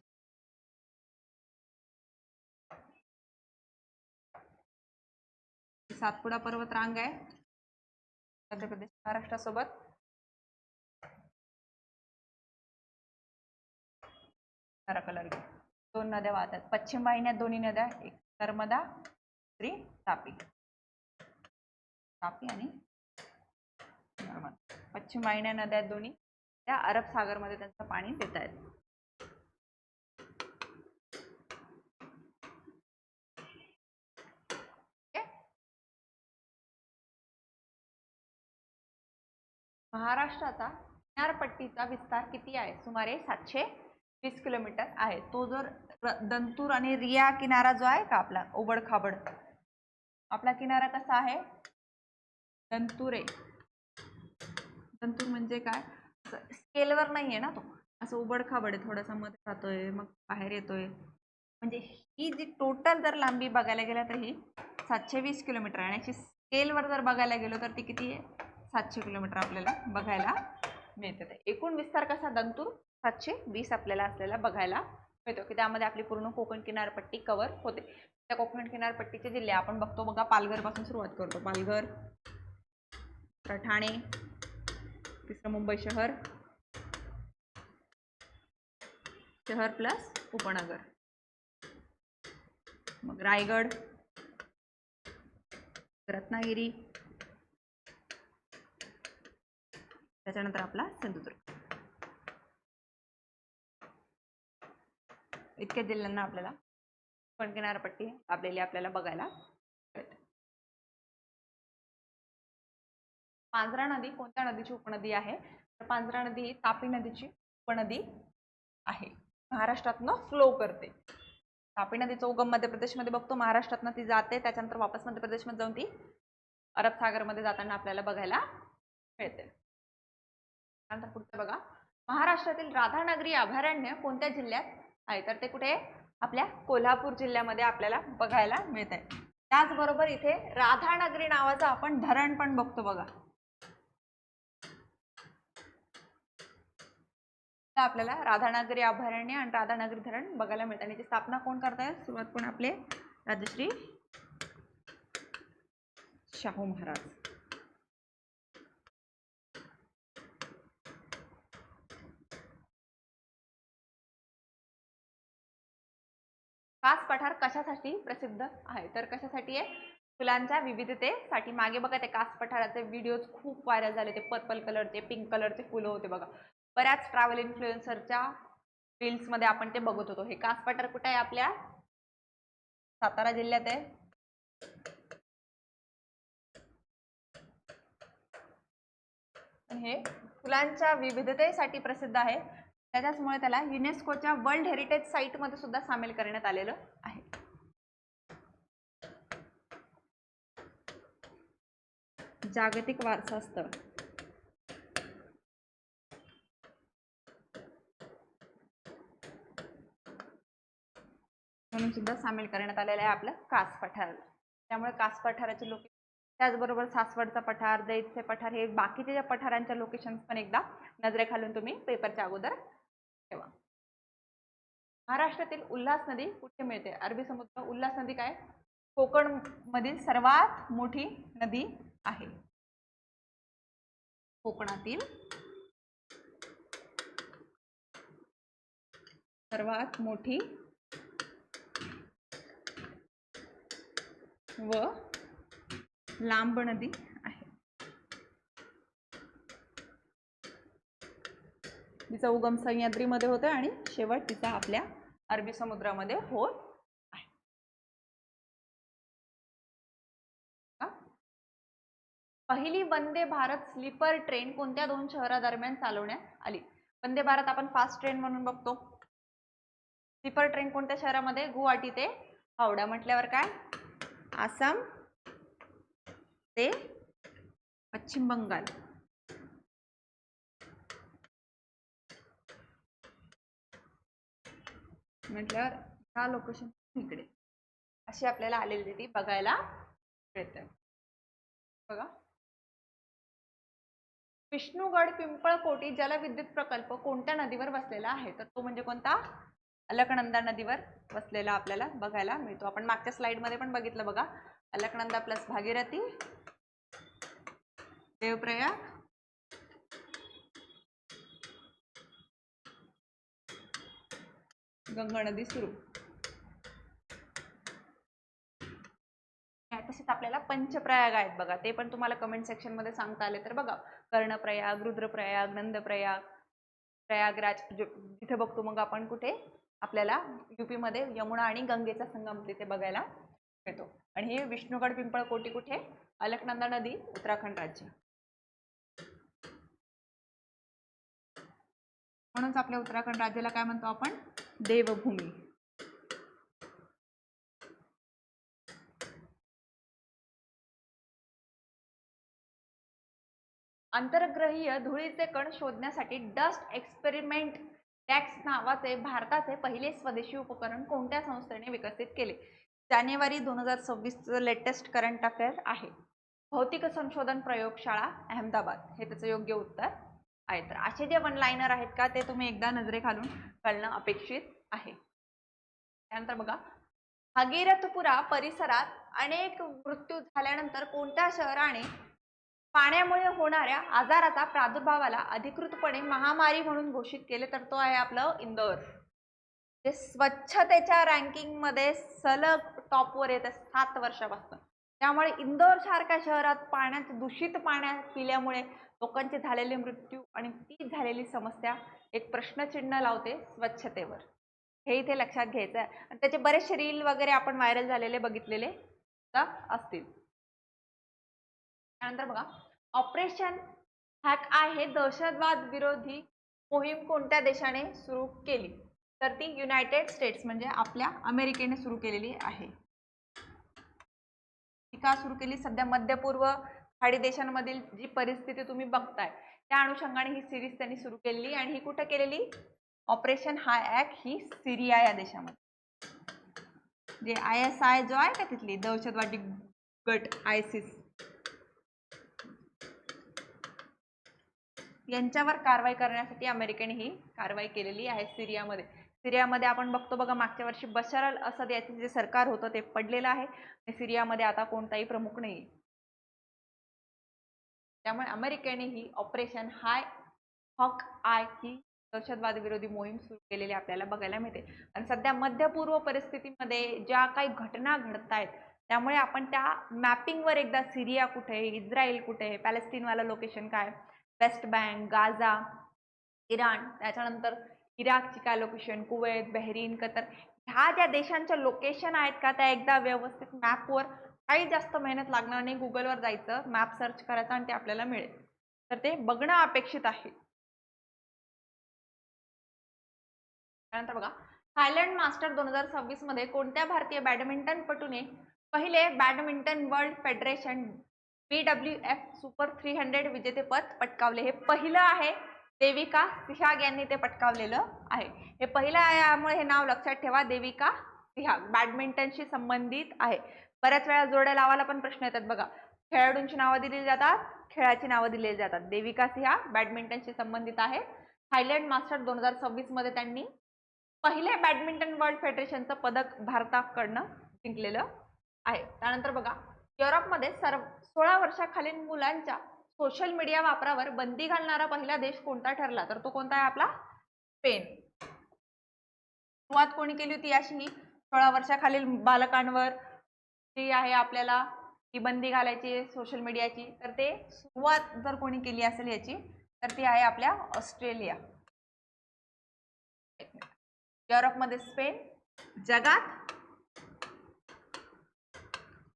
सातपुडा पर्वत रांग आहे मध्य प्रदेश महाराष्ट्रासोबत. कलर घ्या. दोन नद्या वाहतात पश्चिम वाहिन्यात, दोन्ही नद्या, एक नर्मदा, दुसरी तापी. तापी आणि नर्मदा पश्चिम वाहिन्या नद्या दोन्ही त्या अरब सागर मध्ये त्यांचं पाणी देत आहेत. महाराष्ट्राचा किनारपट्टीचा विस्तार किती आहे? सुमारे 720 किलोमीटर आहे. तो जर दंतूर आणि रिया किनारा जो आहे का आपला उबड खाबड, आपला किनारा कसा आहे? दंतूर आहे. दंतूर म्हणजे काय? स्केलवर नाहीये ना तो, असं उबड खाबड आहे, थोडासा मध्ये जातोय मग बाहेर येतोय. म्हणजे ही जी टोटल जर लांबी बघायला गेलं तर ही 720 किलोमीटर आहे. आणि याची स्केलवर जर बघायला गेलो तर ती किती आहे? 700 किलोमीटर आपल्याला बघायला मिळते. एकूण विस्तार कसा? दंतूर 720 आपल्याला असलेला बघायला मिळतो की त्यामध्ये आपली पूर्ण कोकण किनारपट्टी कव्हर होते. त्या कोकण किनारपट्टीचे जिल्हे आपण बघतो बघा. पालघर पासून सुरुवात करतो. पालघर, ठाणे, तिसरं मुंबई शहर, शहर प्लस उपनगर, मग रायगड, रत्नागिरी, त्याच्यानंतर आपला सिंधुदुर्ग. इतक्या जिल्ह्यांना आपल्याला कोकण किनारपट्टी लाभलेली आपल्याला बघायला मिळते. पांझरा नदी कोणत्या नदीची उपनदी आहे? तर पांझरा नदी ही तापी नदीची उपनदी आहे. महाराष्ट्रातनं फ्लो करते. तापी नदीचा उगम मध्य प्रदेशमध्ये बघतो, महाराष्ट्रातनं ती जाते, त्याच्यानंतर वापस मध्य प्रदेशमध्ये जाऊन ती अरब सागरमध्ये जाताना आपल्याला बघायला मिळते. त्यानंतर पुढचं बघा, महाराष्ट्रातील राधानगरी अभयारण्य कोणत्या जिल्ह्यात आहे? तर ते कुठे? आपल्या कोल्हापूर जिल्ह्यामध्ये आपल्याला बघायला मिळत आहे. त्याचबरोबर इथे राधानगरी नावाचं आपण धरण पण बघतो बघा. आपल्याला राधानगरी अभयारण्य आणि राधानगरी धरण बघायला मिळतं. आणि याची स्थापना कोण करतायत? सुरुवात कोण? आपले राजश्री शाहू महाराज. कास पठार कशासाठी प्रसिद्ध आहे? तर कशासाठी आहे? फुलांच्या विविधतेसाठी. मागे बघा ते कास पठाराचे व्हिडिओज खूप व्हायरल झाले. ते पर्पल कलरचे, पिंक कलरचे फुलं होते बघा. बऱ्याच ट्रॅव्हल इन्फ्लुएन्सरच्या रील्स मध्ये आपण ते बघत होतो. हे कास पठार कुठे आहे? आपल्या सातारा जिल्ह्यात आहे. हे फुलांच्या विविधतेसाठी प्रसिद्ध आहे. त्याच्यामुळे त्याला युनेस्कोच्या वर्ल्ड हेरिटेज साइट मध्ये सुद्धा सामील करण्यात आलेलं आहे. जागतिक वारसा स्थळ म्हणून सुद्धा सामील करण्यात आलेलं आहे आपलं कास पठार. त्यामुळे कास पठाराचे लोकेशन, त्याचबरोबर सासवडचा पठार, दैतचे पठार, हे बाकीचे ज्या पठारांच्या लोकेशन पण एकदा नजरेखालून तुम्ही पेपरच्या अगोदर ठेवा. महाराष्ट्रातील उल्हास नदी कुठे मिळते? अरबी समुद्र. उल्हास नदी काय? कोकण मधील सर्वात मोठी नदी आहे. कोकणातील सर्वात मोठी व लांब नदी आहे. तिचा उगम सह्याद्रीमध्ये होतोय आणि शेवट तिचा आपल्या अरबी समुद्रामध्ये होत आहे. पहिली वंदे भारत स्लीपर ट्रेन कोणत्या दोन शहरादरम्यान चालवण्यात आली? वंदे भारत आपण फास्ट ट्रेन म्हणून बघतो. स्लीपर ट्रेन कोणत्या शहरामध्ये? गुवाहाटी ते हावडा. म्हटल्यावर काय? आसाम ते पश्चिम बंगाल. म्हटल्यावर ह्या लोकेशन इकडे अशी आपल्याला आलेली ती बघायला मिळते. बघा, विष्णुगड पिंपळकोटी जलविद्युत प्रकल्प कोणत्या नदीवर बसलेला आहे? तर तो म्हणजे कोणता? अलकनंदा नदीवर बसलेला आपल्याला बघायला मिळतो. आपण मागच्या स्लाइड मध्ये पण बघितलं बघा, अलकनंदा प्लस भागीरथी, देवप्रयाग, गंगा नदी सुरू. तसेच आपल्याला पंचप्रयाग आहेत बघा, ते पण तुम्हाला कमेंट सेक्शन मध्ये सांगता आले तर बघा, कर्णप्रयाग, रुद्रप्रयाग, नंदप्रयाग, प्रयागराज जिथे बघतो मग आपण कुठे आपल्याला यूपी मध्ये यमुना आणि गंगेचा संगम तिथे बघायला मिळतो. आणि हे विष्णुगड पिंपळकोटी कुठे? अलकनंदा नदी, उत्तराखंड राज्य. म्हणूनच आपल्या उत्तराखंड राज्याला काय म्हणतो आपण? देवभूमी. आंतरग्रहीय धुळीचे कण शोधण्यासाठी डस्ट एक्सपेरिमेंट टॅक्स नावाचे भारताचे पहिले स्वदेशी उपकरण कोणत्या संस्थेने विकसित केले? जानेवारी 2026 लेटेस्ट करंट अफेअर आहे. भौतिक संशोधन प्रयोगशाळा अहमदाबाद हे त्याचं योग्य उत्तर आहे. तर असे जे वन लाइनर आहेत का ते तुम्ही एकदा नजरेखालून कळणं अपेक्षित आहे. त्यानंतर बघा, भागीरथपुरा परिसरात अनेक मृत्यू झाल्यानंतर कोणत्या शहराने पाण्यामुळे होणाऱ्या आजाराचा प्रादुर्भावाला अधिकृतपणे महामारी म्हणून घोषित केले? तर तो आहे आपलं इंदोर. जे स्वच्छतेच्या रँकिंग मध्ये सलग टॉपवर येते 7 वर्षापासून. त्यामुळे इंदोर सारख्या शहरात पाण्यात दूषित पाण्या पिल्यामुळे लोकांचे झालेले मृत्यू आणि ती झालेली समस्या एक प्रश्नचिन्ह लावते स्वच्छतेवर. हे इथे लक्षात घ्यायचं आहे. आणि त्याचे बरेचसे रील वगैरे आपण व्हायरल झालेले बघितलेले असतील. त्यानंतर बघा, ऑपरेशन हॅक आय हे दहशतवाद विरोधी मोहीम कोणत्या देशाने सुरू केली? तर ती युनायटेड स्टेट्स म्हणजे आपल्या अमेरिकेने सुरू केलेली आहे. ती का सुरू केली? सध्या मध्य पूर्व खाडी देशांमधील जी परिस्थिती तुम्ही बघताय त्या अनुषंगाने ही सिरीज त्यांनी सुरू केलेली. आणि ही कुठे केलेली? ऑपरेशन हॅक ही सिरिया या देशामध्ये, जे ISI जो आहे का तिथली दहशतवादी गट ISIS यांच्यावर कारवाई करण्यासाठी अमेरिकेने ही कारवाई केलेली आहे सिरियामध्ये. सिरियामध्ये आपण बघतो बघा, मागच्या वर्षी बशर अल असद याचे जे सरकार होतं ते पडलेलं आहे आणि सिरियामध्ये आता कोणताही प्रमुख नाही. त्यामुळे अमेरिकेने ही ऑपरेशन हॅक आय ही दहशतवाद विरोधी मोहीम सुरू केलेली आपल्याला बघायला मिळते. आणि सध्या मध्य पूर्व परिस्थितीमध्ये ज्या काही घटना घडत आहेत त्यामुळे आपण त्या मॅपिंगवर एकदा सिरिया कुठे, इस्रायल कुठे, पॅलेस्टीनवाला लोकेशन काय, वेस्ट बँक, गाझा, इराण, त्याच्यानंतर इराकची काय लोकेशन, कुवैत, बहरीन, कतर, ह्या ज्या देशांच्या लोकेशन आहेत का त्या एकदा व्यवस्थित मॅपवर, काही जास्त मेहनत लागणार नाही, गुगलवर जायचं, मॅप सर्च करायचं आणि ते आपल्याला मिळेल. तर ते बघणं अपेक्षित आहे. त्यानंतर बघा, थायलंड मास्टर 2026 मध्ये कोणत्या भारतीय बॅडमिंटनपटूने पहिले badminton world federation BWF super 300 विजेतेपद पटकावले? हे पहिलं आहे. देविका सिहाग यांनी ते पटकावलेलं आहे. हे पहिलं आहे यामुळे हे नाव लक्षात ठेवा, देविका सिहाग बॅडमिंटनशी संबंधित आहे. बऱ्याच वेळा जोड्या लावायला पण प्रश्न येतात बघा, खेळाडूंची नावं दिलेली जातात, खेळाची नावं दिलेली जातात. देविका सिहाग बॅडमिंटनशी संबंधित आहे. थायलंड मास्टर 2026 मध्ये त्यांनी पहिले बॅडमिंटन वर्ल्ड फेडरेशनचं पदक भारताकडनं जिंकलेलं आहे. त्यानंतर बघा, युरोपमध्ये 16 वर्षाखालील मुलांच्या सोशल मीडिया वापरावर बंदी घालणारा पहिला देश कोणता ठरला? तर तो कोणता आहे आपला? स्पेन. सुरुवात कोणी केली होती याशी? 16 वर्षाखालील बालकांवर जी आहे आपल्याला ही बंदी घालायची सोशल मीडियाची, तर ते सुरुवात जर कोणी केली असेल याची तर ती आहे आपल्या ऑस्ट्रेलिया. युरोपमध्ये स्पेन, जगात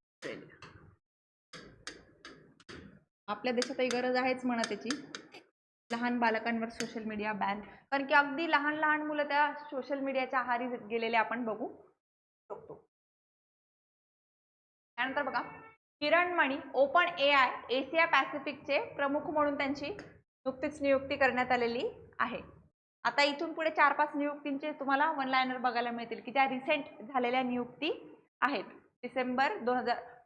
ऑस्ट्रेलिया. आपल्या देशातही गरज आहेच म्हणा त्याची, लहान बालकांवर सोशल मीडिया बॅन, कारण की अगदी लहान लहान मुलं त्या सोशल मीडियाच्या आहारी गेलेले आपण बघू शकतो. त्यानंतर बघा, किरण मणी ओपन AI एशिया पॅसिफिकचे प्रमुख म्हणून त्यांची नुकतीच नियुक्ती करण्यात आलेली आहे. आता इथून पुढे 4-5 नियुक्तींचे तुम्हाला वन लायनर बघायला मिळतील की त्या रिसेंट झालेल्या नियुक्ती आहेत.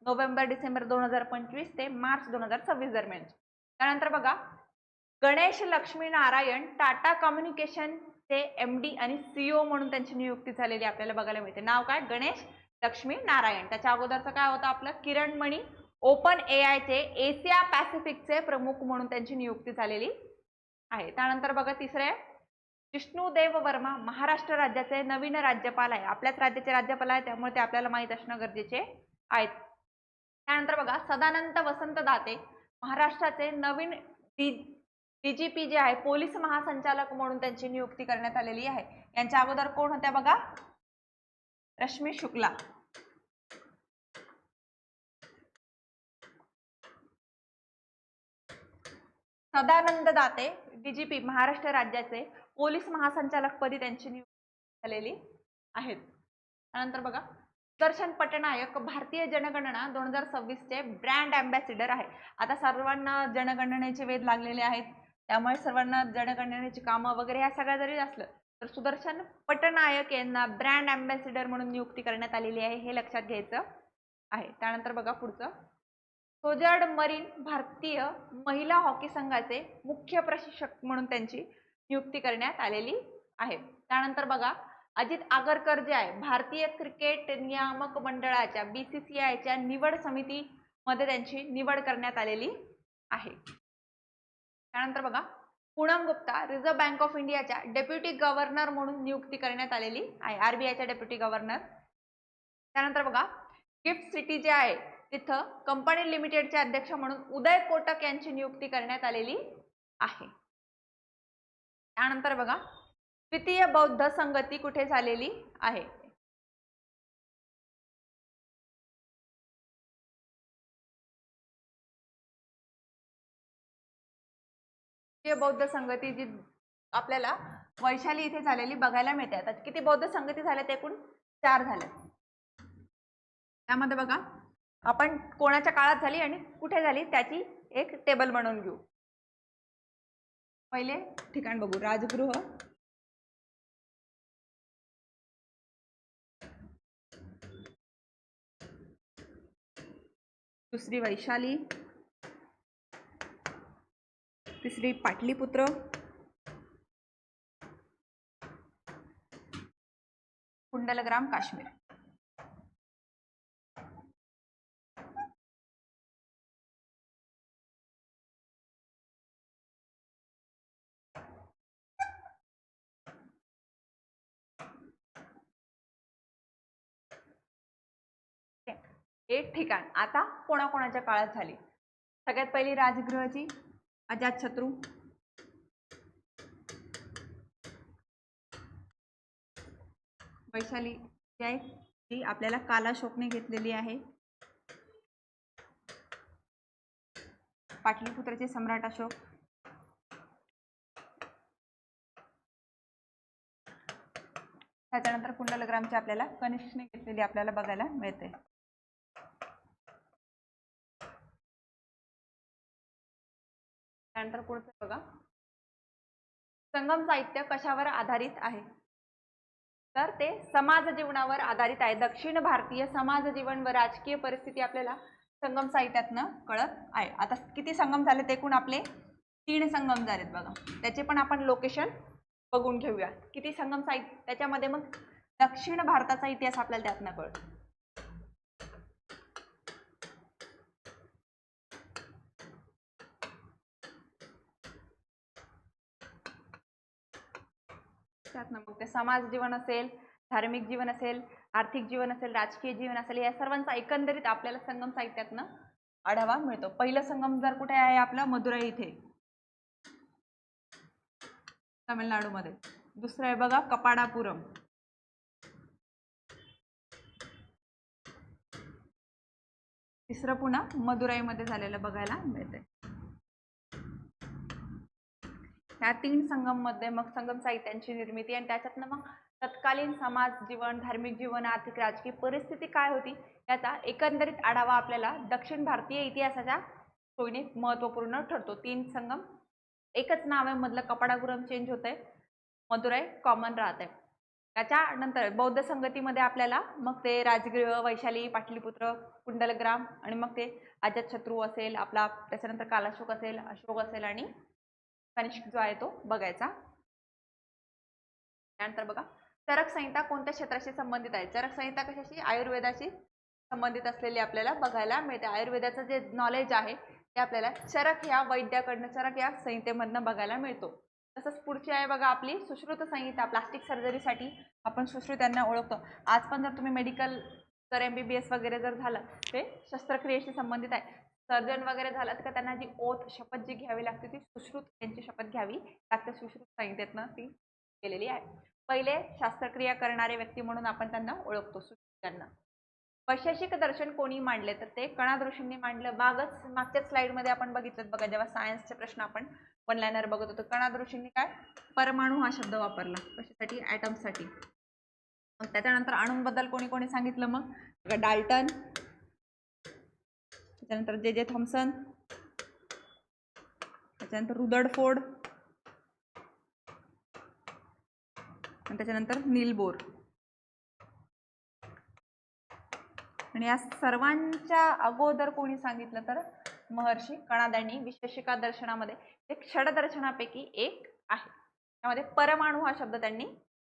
नोव्हेंबर डिसेंबर 2025 ते मार्च 2026 दरम्यान. त्यानंतर बघा, गणेश लक्ष्मी नारायण टाटा कम्युनिकेशन चे MD आणि CEO म्हणून त्यांची नियुक्ती झालेली आपल्याला बघायला मिळते. नाव काय? गणेश लक्ष्मी नारायण. त्याच्या अगोदरचं काय होतं आपलं? किरण मणी ओपन AI चे एशिया पॅसिफिकचे प्रमुख म्हणून त्यांची नियुक्ती झालेली आहे. त्यानंतर बघा, तिसरे जिष्णुदेव वर्मा महाराष्ट्र राज्याचे नवीन राज्यपाल आहे. आपल्याच राज्याचे राज्यपाल आहे, त्यामुळे ते आपल्याला माहित असणं गरजेचे आहेत. त्यानंतर बघा, सदानंद वसंत दाते महाराष्ट्राचे नवीन DGP जे आहे, पोलीस महासंचालक म्हणून त्यांची नियुक्ती करण्यात आलेली आहे. यांच्या अगोदर कोण होत्या बघा? रश्मी शुक्ला. सदानंद दाते DGP महाराष्ट्र राज्याचे पोलीस महासंचालक पदी त्यांची नियुक्ती झालेली आहेत. त्यानंतर बघा, सुदर्शन पटनायक भारतीय जनगणना 2026 चे ब्रँड अँबॅसिडर आहे. आता सर्वांना जनगणनेचे वेध लागलेले आहेत, त्यामुळे सर्वांना जनगणनेची कामं वगैरे ह्या सगळ्या जरी असलं तर सुदर्शन पटनायक यांना ब्रँड अँबॅसिडर म्हणून नियुक्ती करण्यात आलेली आहे, हे लक्षात घ्यायचं आहे. त्यानंतर बघा पुढचं, सोजर्ड मरीन भारतीय महिला हॉकी संघाचे मुख्य प्रशिक्षक म्हणून त्यांची नियुक्ती करण्यात आलेली आहे. त्यानंतर बघा, अजित आगरकर जे आहे, भारतीय क्रिकेट नियामक मंडळाच्या BCCIच्या निवड समितीमध्ये त्यांची निवड करण्यात आलेली आहे. त्यानंतर बघा, Poonam Gupta reserve bank of इंडियाच्या डेप्युटी गव्हर्नर म्हणून नियुक्ती करण्यात आलेली आहे, RBIच्या डेप्युटी गव्हर्नर. त्यानंतर बघा, गिफ्ट सिटी जे आहे तिथं कंपनी लिमिटेडचे अध्यक्ष म्हणून उदय कोटक यांची नियुक्ती करण्यात आलेली आहे. त्यानंतर बघा, द्वितीय बौद्ध संगती कुठे झालेली आहे? द्वितीय बौद्ध संगती जी आपल्याला वैशाली इथे झालेली बघायला मिळते. आता किती बौद्ध संगती झाल्यात? एकूण 4 झाल्या. त्यामध्ये बघा, आपण कोणाच्या काळात झाली आणि कुठे झाली त्याची एक टेबल बनवून घेऊ. पहिले ठिकाण बघू, राजगृह, दुसरी वैशाली, तिसरी पाटलीपुत्र, कुंडलग्राम काश्मीर. एक ठिकाण आता कोणाकोणाच्या काळात झाली? सगळ्यात पहिली राजगृहाची अजातशत्रू, वैशाली जी आहे ती आपल्याला कालाशोकने घेतलेली आहे, पाटलीपुत्राचे सम्राट अशोक, त्याच्यानंतर कुंडलग्रामची आपल्याला कनिष्कने घेतलेली आपल्याला बघायला मिळते. त्यानंतर पुढचं बघा, संगम साहित्य कशावर आधारित आहे? तर ते समाज जीवनावर आधारित आहे. दक्षिण भारतीय समाज जीवन व राजकीय परिस्थिती आपल्याला संगम साहित्यातनं कळत आहे. आता किती संगम झाले? ते एकूण आपले 3 संगम झालेत बघा. त्याचे पण आपण लोकेशन बघून घेऊया. किती संगम साहित्य? त्याच्यामध्ये मग दक्षिण भारताचा इतिहास आपल्याला त्यातनं कळतो. त्यातनं मग ते समाज जीवन असेल, धार्मिक जीवन असेल, आर्थिक जीवन असेल, राजकीय जीवन असेल, या सर्वांचा एकंदरीत आपल्याला संगम साहित्यातनं आढावा मिळतो. पहिलं संगम जर कुठे आहे आपलं? मदुराई इथे, तामिळनाडूमध्ये. दुसरं आहे बघा कपाडापुरम, तिसरं पुन्हा मदुराईमध्ये झालेलं बघायला मिळतंय. ह्या 3 संगम मध्ये मग संगम साहित्यांची निर्मिती आणि त्याच्यातनं मग तत्कालीन समाज जीवन, धार्मिक जीवन, आर्थिक राजकीय परिस्थिती काय होती याचा एकंदरीत आढावा आपल्याला दक्षिण भारतीय इतिहासाच्या सोयीने महत्त्वपूर्ण ठरतो. 3 संगम, एकच नाव आहे, मधलं कपाडापुरम चेंज होतंय. मदुराई कॉमन राहते. त्याच्यानंतर बौद्ध संगतीमध्ये आपल्याला मग ते राजगृह, वैशाली, पाटलीपुत्र, कुंडलग्राम आणि मग ते अजातशत्रू असेल आपला, त्याच्यानंतर कालाशोक असेल, अशोक असेल आणि कनिष्क जो आहे तो बघायचा. त्यानंतर बघा चरक संहिता कोणत्या क्षेत्राशी संबंधित आहे. चरक संहिता कशाशी, आयुर्वेदाशी संबंधित असलेली आपल्याला बघायला मिळते. आयुर्वेदाचं जे नॉलेज आहे ते आपल्याला चरक ह्या वैद्याकडनं, चरक या संहितेमधनं बघायला मिळतो. तसंच पुढची आहे बघा आपली सुश्रुत संहिता. प्लास्टिक सर्जरीसाठी आपण सुश्रुत यांना ओळखतो. आज पण जर तुम्ही मेडिकल तर MBBS वगैरे जर झालं ते शस्त्रक्रियेशी संबंधित आहे. सर्जन वगैरे झालं तर त्यांना जी ओथ शपथ जी घ्यावी लागते ती सुश्रुत यांची शपथ घ्यावी लागते. सुश्रुत संहितेतनं ती केलेली आहे. पहिले शस्त्रक्रिया करणारे व्यक्ती म्हणून आपण त्यांना ओळखतो सुश्रुतांना. वैशेषिक दर्शन कोणी मांडले तर ते कणाद ऋषींनी मांडलं. मागच्या स्लाइडमध्ये आपण बघितलं बघा, जेव्हा सायन्सचे प्रश्न आपण वन लायनर बघत होतो, कणाद ऋषींनी काय परमाणू हा शब्द वापरला कशासाठी, ॲटमसाठी. मग त्याच्यानंतर अणूंबद्दल कोणी कोणी सांगितलं, मग डाल्टन, त्याच्यानंतर जे थॉम्सन, त्याच्यानंतर रुदरफोर्ड आणि त्याच्यानंतर नील बोर. आणि या सर्वांच्या अगोदर कोणी सांगितलं तर महर्षी कणाद यांनी विशेषिका दर्शनामध्ये एक षडदर्शनापैकी एक आहे. त्यामध्ये परमाणू हा शब्द त्यांनी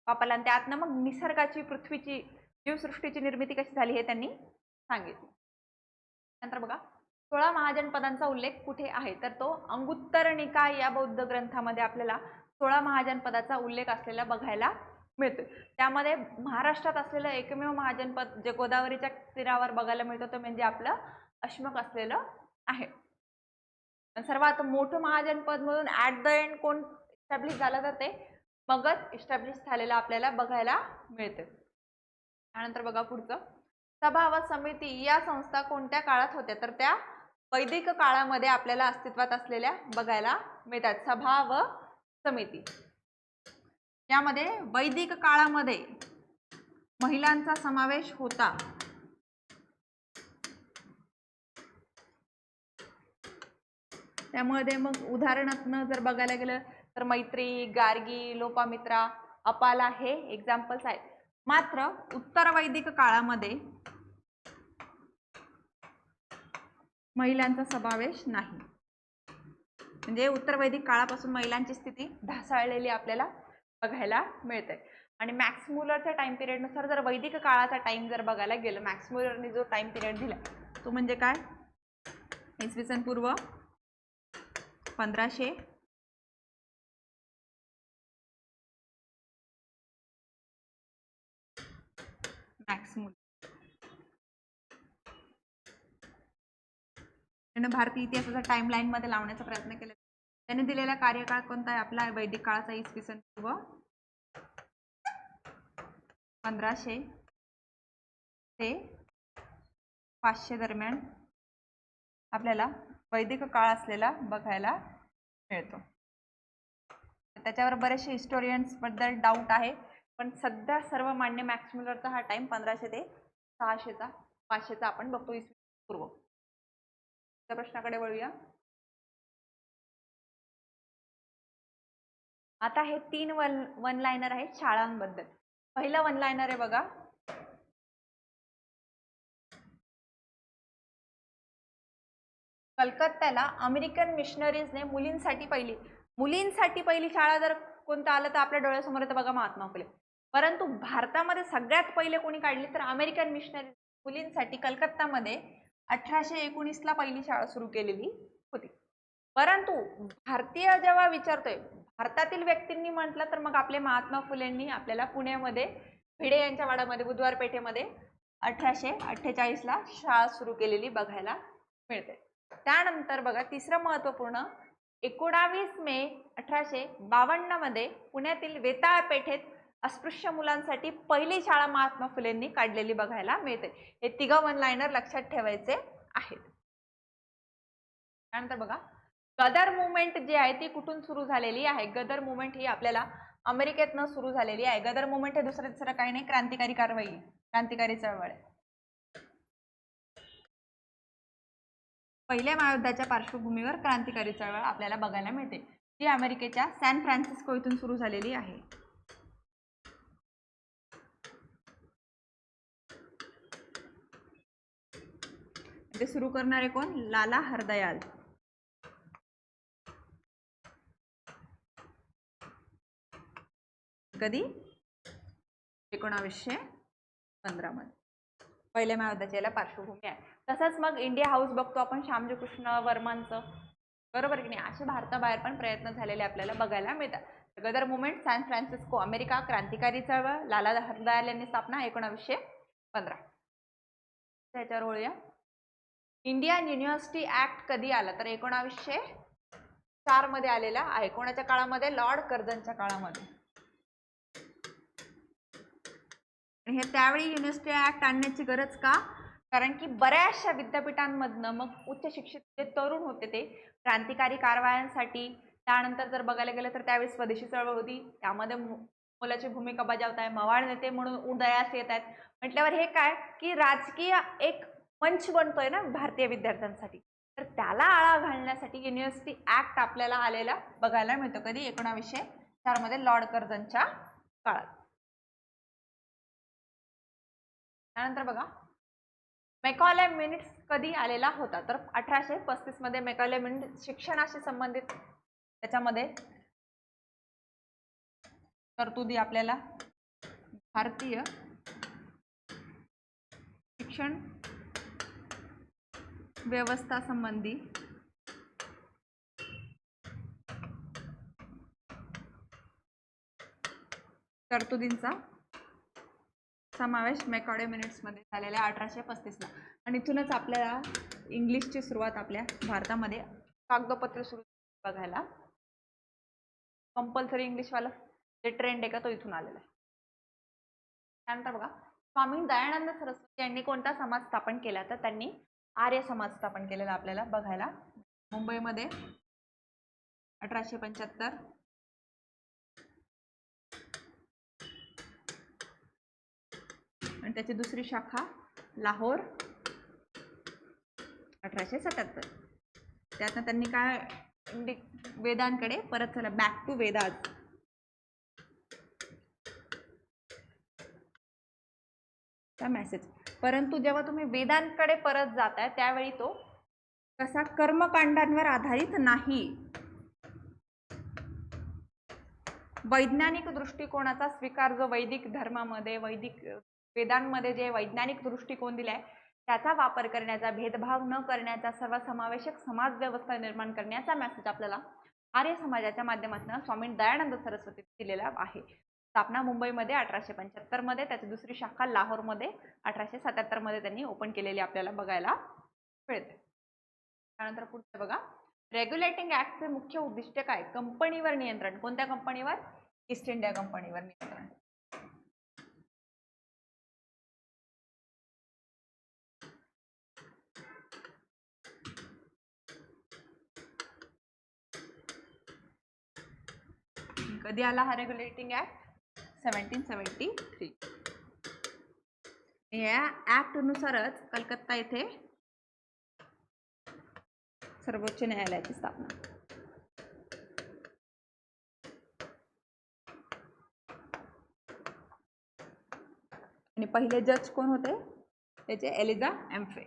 वापरला आणि त्यातनं मग निसर्गाची, पृथ्वीची, जीवसृष्टीची निर्मिती कशी झाली हे त्यांनी सांगितलं. नंतर बघा 16 महाजनपदांचा उल्लेख कुठे आहे तर तो अंगुत्तर निकाय या बौद्ध ग्रंथामध्ये आपल्याला 16 महाजनपदाचा उल्लेख असलेला बघायला मिळतो. त्यामध्ये महाराष्ट्रात असलेलं एकमेव महाजनपद जे गोदावरीच्या तीरावर बघायला मिळतं ते म्हणजे आपलं अश्मक असलेलं आहे. सर्वात मोठं महाजनपद म्हणून ॲट द एंड कोण इस्टॅब्लिश झालं तर ते मगध इस्टॅब्लिश झालेलं आपल्याला बघायला मिळते. त्यानंतर बघा पुढचं, सभा व समिती या संस्था कोणत्या काळात होत्या तर त्या वैदिक काळामध्ये आपल्याला अस्तित्वात असलेल्या बघायला मिळतात. सभा व समिती यामध्ये वैदिक काळामध्ये महिलांचा समावेश होता. त्यामध्ये मग उदाहरणार्थ जर बघायला गेलं तर मैत्री, गार्गी, लोपामित्रा, अपाला हे एक्झाम्पल्स आहेत. मात्र उत्तर वैदिक काळामध्ये महिलांचा समावेश नाही. म्हणजे उत्तर वैदिक काळापासून महिलांची स्थिती ढासळलेली आपल्याला बघायला मिळते. आणि मॅक्स मुलरच्या टाइम पिरियडनुसार जर वैदिक काळाचा टाइम जर बघायला गेलं, मॅक्स मुलरने जो टाइम पिरियड दिला तो म्हणजे काय, इसवी सन पूर्व 1500 मॅक्स मुलर. त्याने भारतीय इतिहासाचा टाइमलाईन मध्ये लावण्याचा प्रयत्न केला. त्याने दिलेला कार्यकाळ कोणता आहे आपला वैदिक काळाचा, इसवी सन पूर्व 1500 ते 500 दरम्यान आपल्याला वैदिक काळ असलेला बघायला मिळतो. त्याच्यावर बरेचसे हिस्टोरियन्स बद्दल डाऊट आहे, पण सध्या सर्व मान्य मॅक्स मुलरचा हा टाइम 1500 ते 600चा 500चा आपण बघतो इसवी पूर्व. त्या प्रश्नाकडे वळूया. आता हे 3 वन लायनर आहेत शाळांबद्दल. पहिलं वन लायनर आहे बघा, कलकत्त्याला अमेरिकन मिशनरीजने मुलींसाठी पहिली शाळा जर कोणतं आलं तर आपल्या डोळ्यासमोर येतं बघा महात्मा फुले. परंतु भारतामध्ये सगळ्यात पहिले कोणी काढली तर अमेरिकन मिशनरी मुलींसाठी कलकत्तामध्ये 1819ला पहिली शाळा सुरू केलेली होती. परंतु भारतीय जेव्हा विचारतोय, भारतातील व्यक्तींनी म्हटलं तर मग आपले महात्मा फुलेंनी आपल्याला पुण्यामध्ये भिडे यांच्या वाड्यामध्ये बुधवार पेठेमध्ये 1848ला शाळा सुरू केलेली बघायला मिळते. त्यानंतर बघा तिसरं महत्त्वपूर्ण, 19 मे 1852 मध्ये पुण्यातील वेताळ पेठेत अस्पृश्य मुलांसाठी पहिली शाळा महात्मा फुलेंनी काढलेली बघायला मिळते. हे तिघं वन लायनर लक्षात ठेवायचे आहेत. त्यानंतर बघा गदर मुवमेंट जी आहे ती कुठून सुरू झालेली आहे. गदर मुवमेंट ही आपल्याला अमेरिकेतनं सुरू झालेली आहे. गदर मुवमेंट हे दुसरं काही नाही, क्रांतिकारी कारवाई, क्रांतिकारी चळवळ. पहिल्या महायुद्धाच्या पार्श्वभूमीवर क्रांतिकारी चळवळ आपल्याला बघायला मिळते, जी अमेरिकेच्या सॅन फ्रान्सिस्को इथून सुरू झालेली आहे. ते सुरू करणारे कोण? लाला हरदयाल. कधी? 1915 मध्ये. पहिल्या महायुद्धाची याला पार्श्वभूमी आहे. तसंच मग इंडिया हाऊस बघतो आपण श्यामजी कृष्ण वर्मांचं, बरोबर की नाही. असे भारताबाहेर पण प्रयत्न झालेले आपल्याला बघायला मिळतात. गदर मुवमेंट, सॅन फ्रान्सिस्को, अमेरिका, क्रांतिकारी चळवळ, लाला हरदयाल यांनी स्थापना 1915. त्याच्यावर वळूया. इंडियन युनिव्हर्सिटी ऍक्ट कधी आला? तर 1904 मध्ये आलेला आहे. कोणाच्या काळामध्ये? लॉर्ड कर्झनच्या काळामध्ये. हे त्यावेळी युनिव्हर्सिटी ऍक्ट आणण्याची गरज का? कारण की बऱ्याचशा विद्यापीठांमधनं मग उच्च शिक्षित जे तरुण होते ते क्रांतिकारी कारवायांसाठी, त्यानंतर जर बघायला गेलं तर त्यावेळी स्वदेशी चळवळ होती, त्यामध्ये मोलाची भूमिका बजावताय, मवाळ नेते म्हणून उदयास येत आहेत. म्हटल्यावर हे काय की राजकीय एक मंच बनतोय ना भारतीय विद्यार्थ्यांसाठी, तर त्याला आळा घालण्यासाठी युनिव्हर्सिटी ऍक्ट आपल्याला आलेला बघायला मिळतो. कधी? 1904 मध्ये लॉर्ड कर्झनच्या काळात. त्यानंतर बघा, मेकॉले मिनिट्स कधी आलेला होता? तर 1835 मध्ये मेकॉले मिनिट्स शिक्षणाशी संबंधित त्याच्यामध्ये तरतुदी आपल्याला भारतीय शिक्षण व्यवस्था संबंधी तरतुदींचा समावेश मेकॉले मिनिट्स मध्ये झालेला आहे 1835 ला. आणि इथूनच आपल्याला इंग्लिशची सुरुवात आपल्या भारतामध्ये कागदोपत्री सुरू बघायला. कंपल्सरी इंग्लिशवाला जे ट्रेंड आहे का तो इथून आलेला आहे. त्यानंतर बघा, स्वामी दयानंद सरस्वती यांनी कोणता समाज स्थापन केला? तर त्यांनी आर्य समाज स्थापन केलेला आपल्याला बघायला. मुंबईमध्ये 1875. आणि त्याची दुसरी शाखा लाहोर 1877. त्यातनं त्यांनी काय वेदांकडे परत झालं, बॅक टू वेदाज. मेसेज. परंतु जेव्हा तुम्ही वेदांकडे परत जाताय त्यावेळी तो कसा? कर्मकांडांवर आधारित नाही, वैज्ञानिक दृष्टिकोनाचा स्वीकार जो वैदिक धर्मामध्ये, वैदिक वेदांमध्ये जे वैज्ञानिक दृष्टिकोन दिलाय त्याचा वापर करण्याचा, भेदभाव न करण्याचा, सर्वसमावेशक समाज व्यवस्था निर्माण करण्याचा मेसेज आपल्याला आर्य समाजाच्या माध्यमातून स्वामी दयानंद सरस्वती दिलेला आहे. स्थापना मुंबईमध्ये 1875 मध्ये, त्याची दुसरी शाखा लाहोरमध्ये 1877 मध्ये त्यांनी ओपन केलेली आपल्याला बघायला मिळते. त्यानंतर पुढचे बघा, रेग्युलेटिंग ऍक्टचे मुख्य उद्दिष्ट काय? कंपनीवर नियंत्रण. कोणत्या कंपनीवर? ईस्ट इंडिया कंपनीवर नियंत्रण. कधी आला हा रेग्युलेटिंग ऍक्ट? 1773. या ऍक्ट नुसारच कलकत्ता येथे सर्वोच्च न्यायालयाची स्थापना. आणि पहिले जज कोण होते? त्याचे एलिझा एम्फे.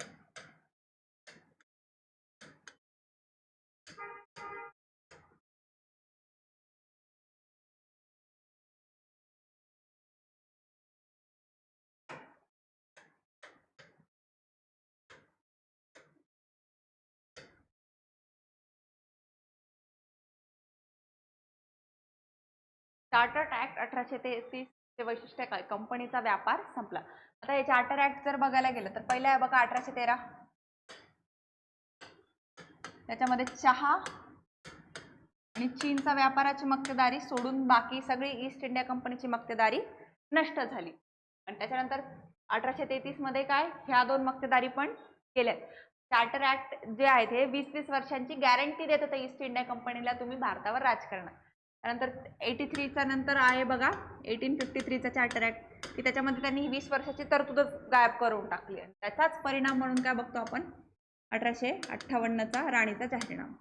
चार्टर्ड ऍक्ट 1833 चे वैशिष्ट्य काय? कंपनीचा व्यापार संपला. आता हे चार्टर ऍक्ट जर बघायला गेलं तर पहिला आहे बघा 1813. त्याच्यामध्ये चहा आणि चीनचा व्यापाराची मक्तेदारी सोडून बाकी सगळी ईस्ट इंडिया कंपनीची मक्तेदारी नष्ट झाली. आणि त्याच्यानंतर 1833 मध्ये काय? ह्या दोन मक्तेदारी पण केल्यात. चार्टर ऍक्ट जे आहेत हे 20-20 वर्षांची गॅरंटी देत होतं ईस्ट इंडिया कंपनीला, तुम्ही भारतावर राज करणार. त्यानंतर 83 चा नंतर आहे बघा 1853 चा चार्टर ऍक्ट, की त्याच्यामध्ये त्यांनी 20 वर्षाची तरतूदच गायब करून टाकली. त्याचाच परिणाम म्हणून काय बघतो आपण? 1858 चा राणीचा जाहीरनामा.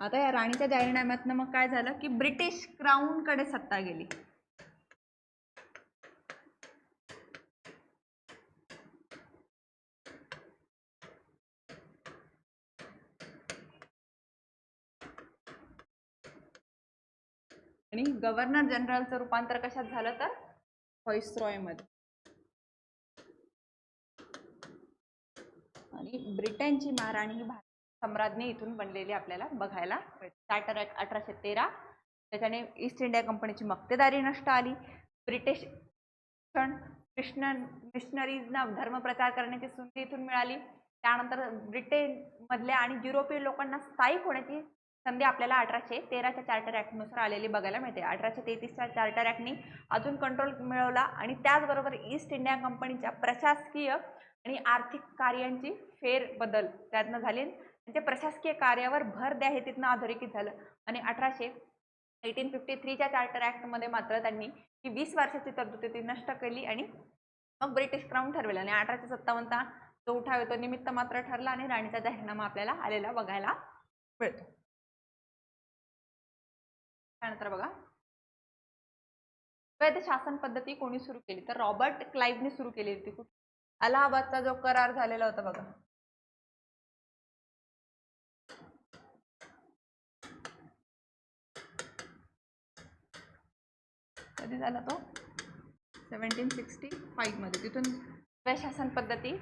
आता या राणीच्या जाहीरनाम्यातनं मग काय झालं की ब्रिटिश क्राऊन कडे सत्ता गेली. आणि गव्हर्नर जनरलचं रूपांतर कशात झालं तर व्हाईसरॉयमध्ये. आणि ब्रिटनची महाराणी ही सम्राज्ञी इथून बनलेली आपल्याला बघायला मिळते. चार्टर ऍक्ट 1813, त्याच्याने ईस्ट इंडिया कंपनीची मक्तेदारी नष्ट आली. ब्रिटिश मिशनरीजना धर्मप्रचार करण्याची संधी इथून मिळाली. त्यानंतर ब्रिटनमधल्या आणि युरोपीय लोकांना स्थायिक होण्याची संधी आपल्याला 1813च्या चार्टर ऍक्टनुसार आलेली बघायला मिळते. 1833च्या चार्टर ऍक्टनी अजून कंट्रोल मिळवला आणि त्याचबरोबर ईस्ट इंडिया कंपनीच्या प्रशासकीय आणि आर्थिक कार्यांची फेरबदल त्यातनं झाली. त्यांच्या प्रशासकीय कार्यावर भर द्या हे तिथनं अधोरेखित झालं. आणि 1853च्या चार्टर ऍक्टमध्ये मात्र त्यांनी ही 20 वर्षाची तरतूद ती नष्ट केली आणि मग ब्रिटिश क्राऊन ठरवलं. आणि 1857चा जो उठाव येतो निमित्त मात्र ठरला आणि राणीचा जाहीरनामा आपल्याला आलेला बघायला मिळतो. त्यानंतर बघा, अवैध शासन पद्धती कोणी सुरू केली तर रॉबर्ट क्लाइव्हने सुरू केली होती. अलाहाबादचा जो करार झालेला होता बघा, कधी झाला तो 1765 मध्ये. तिथून अवैध शासन पद्धती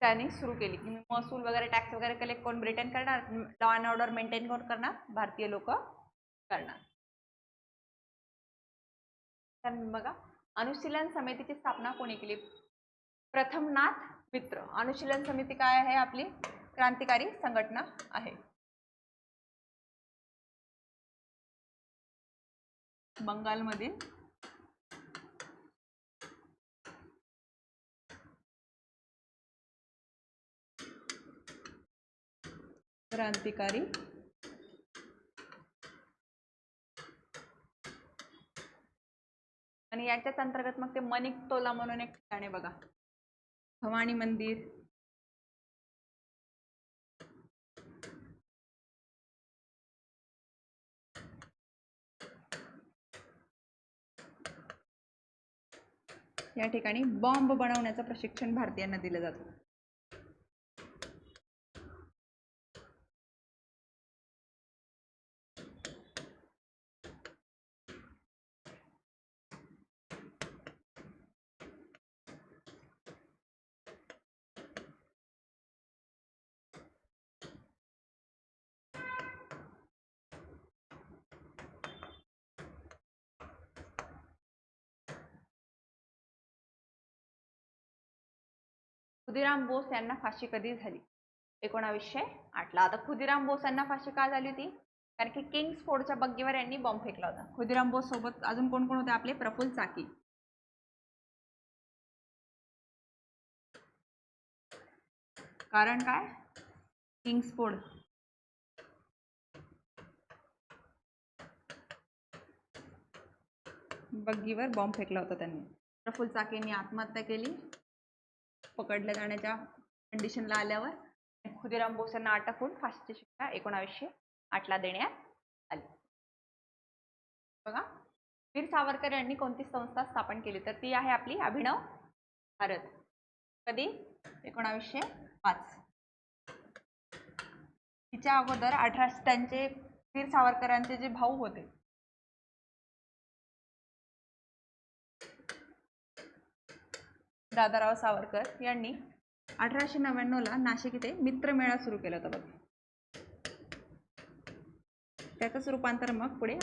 त्यांनी सुरू केली की महसूल वगैरे टॅक्स वगैरे कलेक्ट कोण ब्रिटन करणार, लॉ अँड ऑर्डर मेंटेन कोण करणार, भारतीय लोक करणार. बघा, अनुशीलन समितीची स्थापना कोणी केली? प्रथमनाथ मित्र. अनुशीलन समिती काय आहे? आपली क्रांतिकारी संघटना आहे. बंगालमधील क्रांतिकारी आणि याच्याच अंतर्गत मग ते मणिकतोला म्हणून एक ठिकाण आहे बघा, भवानी मंदिर, या ठिकाणी बॉम्ब बनवण्याचं प्रशिक्षण भारतीयांना दिलं जातं. खुदिराम बोस यांना फाशी कधी झाली? 1908ला. आता खुदिराम बोस यांना फाशी का झाली होती? कारण की किंग्सफोर्डच्या बग्गीवर यांनी बॉम्ब फेकला होता. खुदिराम बोस सोबत अजून कोण कोण होते? आपले प्रफुल्ल चाकी. कारण काय? किंग्सफोर्ड. बग्गीवर बॉम्ब फेकला होता त्यांनी. प्रफुल्ल चाकींनी आत्महत्या केली पकडल्या जाण्याच्या कंडिशनला आल्यावर. खुदिराम बोस यांना अटक होऊन फाशीची शिक्षा 1908ला देण्यात आली. बघा, वीर सावरकर यांनी कोणती संस्था स्थापन केली? तर ती आहे आपली अभिनव भारत. कधी? 1905. तिच्या अगोदर त्यांचे वीर सावरकरांचे जे भाऊ होते दादाराव सावरकर यांनी 1899ला नाशिक इथे मित्रमेळा सुरू केला होता बघा. त्याचंच रूपांतर मग पुढे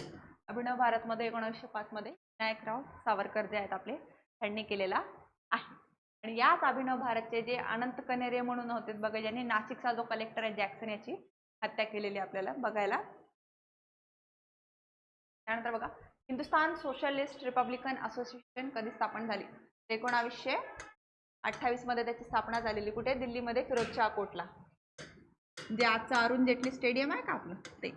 अभिनव भारतमध्ये 1905 मध्ये विनायकराव सावरकर जे आहेत आपले त्यांनी केलेला आहे. आणि याच अभिनव भारतचे जे अनंत कनेरे म्हणून होते बघा, ज्यांनी नाशिकचा जो कलेक्टर आहे जॅक्सन याची हत्या केलेली आपल्याला बघायला. त्यानंतर बघा, हिंदुस्थान सोशलिस्ट रिपब्लिकन असोसिएशन कधी स्थापन झाली? 1928 मध्ये त्याची स्थापना झालेली. कुठे? दिल्लीमध्ये फिरोजशाह कोटला, जे आजचं अरुण जेटली स्टेडियम आहे का आपलं ते.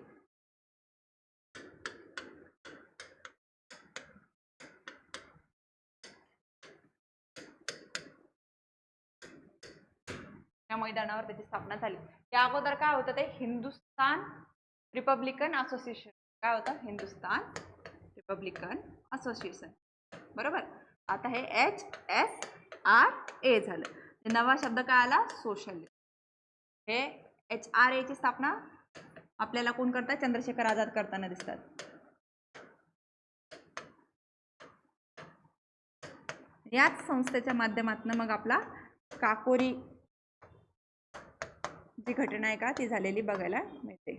या मैदानावर त्याची स्थापना झाली. या अगोदर काय होतं? ते हिंदुस्थान रिपब्लिकन असोसिएशन. काय होतं? Hindustan Republican association. बरोबर. आता हे HSRA झालं. नवा शब्द काय आला? सोशलिस्ट. हे HRA ची स्थापना आपल्याला कोण करतात? चंद्रशेखर आझाद करताना दिसतात. याच संस्थेच्या माध्यमातून मग आपला काकोरी जी घटना आहे का ती झालेली बघायला मिळते.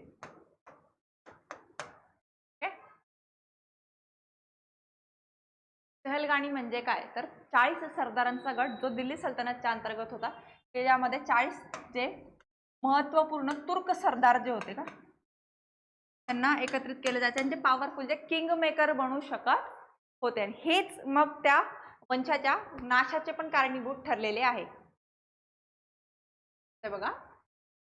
चहलगाणी म्हणजे काय तर 40 सरदारांचा गट जो दिल्ली सल्तनतच्या अंतर्गत होता, त्याच्यामध्ये 40 जे महत्वपूर्ण तुर्क सरदार जे होते का त्यांना एकत्रित केलं जायचं आणि ते पॉवरफुल जे किंग मेकर बनू शकत होते. आणि हेच मग त्या वंशाच्या नाशाचे पण कारणीभूत ठरलेले आहे. ते बघा,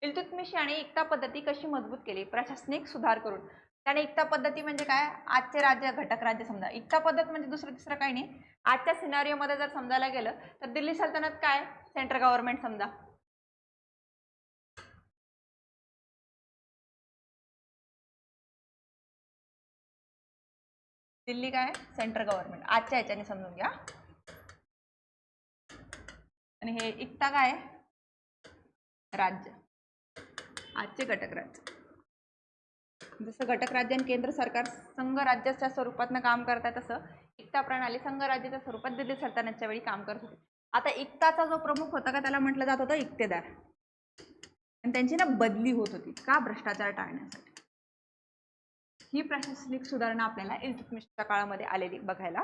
इल्तुतमिश याने एकता पद्धती कशी मजबूत केली? प्रशासनिक सुधार करून. त्याने एकता पद्धती म्हणजे काय? आजचे राज्य घटक राज्य समजा. एकता पद्धत म्हणजे दुसरं तिसरं काही नाही. आजच्या सिनारिओ मध्ये जर समजायला गेलं तर दिल्ली सल्तनत काय सेंट्रल गव्हर्नमेंट समजा. दिल्ली काय सेंट्रल गव्हर्नमेंट आजच्या ह्याच्याने समजून घ्या. आणि हे एकता काय राज्य, आजचे घटक राज्य. जसं घटक राज्य आणि केंद्र सरकार संघ राज्याच्या स्वरूपातनं काम करतात तसं एकता प्रणाली संघ राज्याच्या स्वरूपात दिल्ली सल्तनतच्या वेळी काम करत होती. आता एकताचा जो प्रमुख होता का त्याला म्हटलं जात होतं इक्तेदार. आणि त्यांची ना बदली होत होती का? भ्रष्टाचार टाळण्यासाठी. ही प्रशासनिक सुधारणा आपल्याला इल्तुतमिशच्या काळामध्ये आलेली बघायला.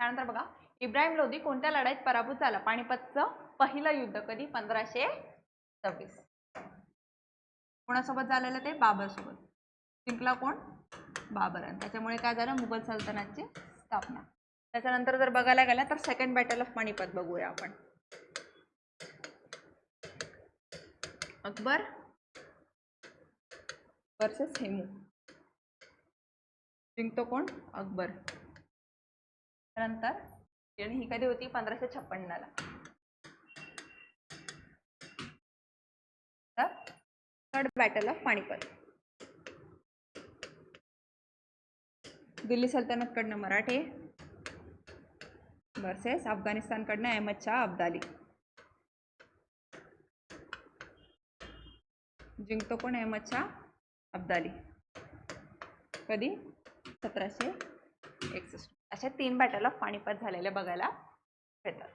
त्यानंतर बघा, इब्राहिम लोधी कोणत्या लढाईत पराभूत झाला? पानिपतचं पहिलं युद्ध कधी? 1526. कोणासोबत झालेलं ते? बाबर सोबत. जिंकला कोण? बाबर. आणि त्याच्यामुळे काय झालं? मुघल सल्तनतची स्थापना. त्याच्यानंतर जर बघायला गेलं तर सेकंड बॅटल ऑफ पानिपत बघूया आपण. अकबर वर्सेस हेमू. जिंकतो कोण? अकबर. त्यानंतर ही कधी होती? 1556 ला. Third battle of Panipat. Delhi सल्तनत कडनं मराठे वर्सेस अफगाणिस्तान कडनं अहमद शाह अब्दाली. जिंकतो कोण? अहमद शाह अब्दाली. कधी? 1761. अशा 3 बॅटल ऑफ पानिपत झालेले बघायला मिळतात.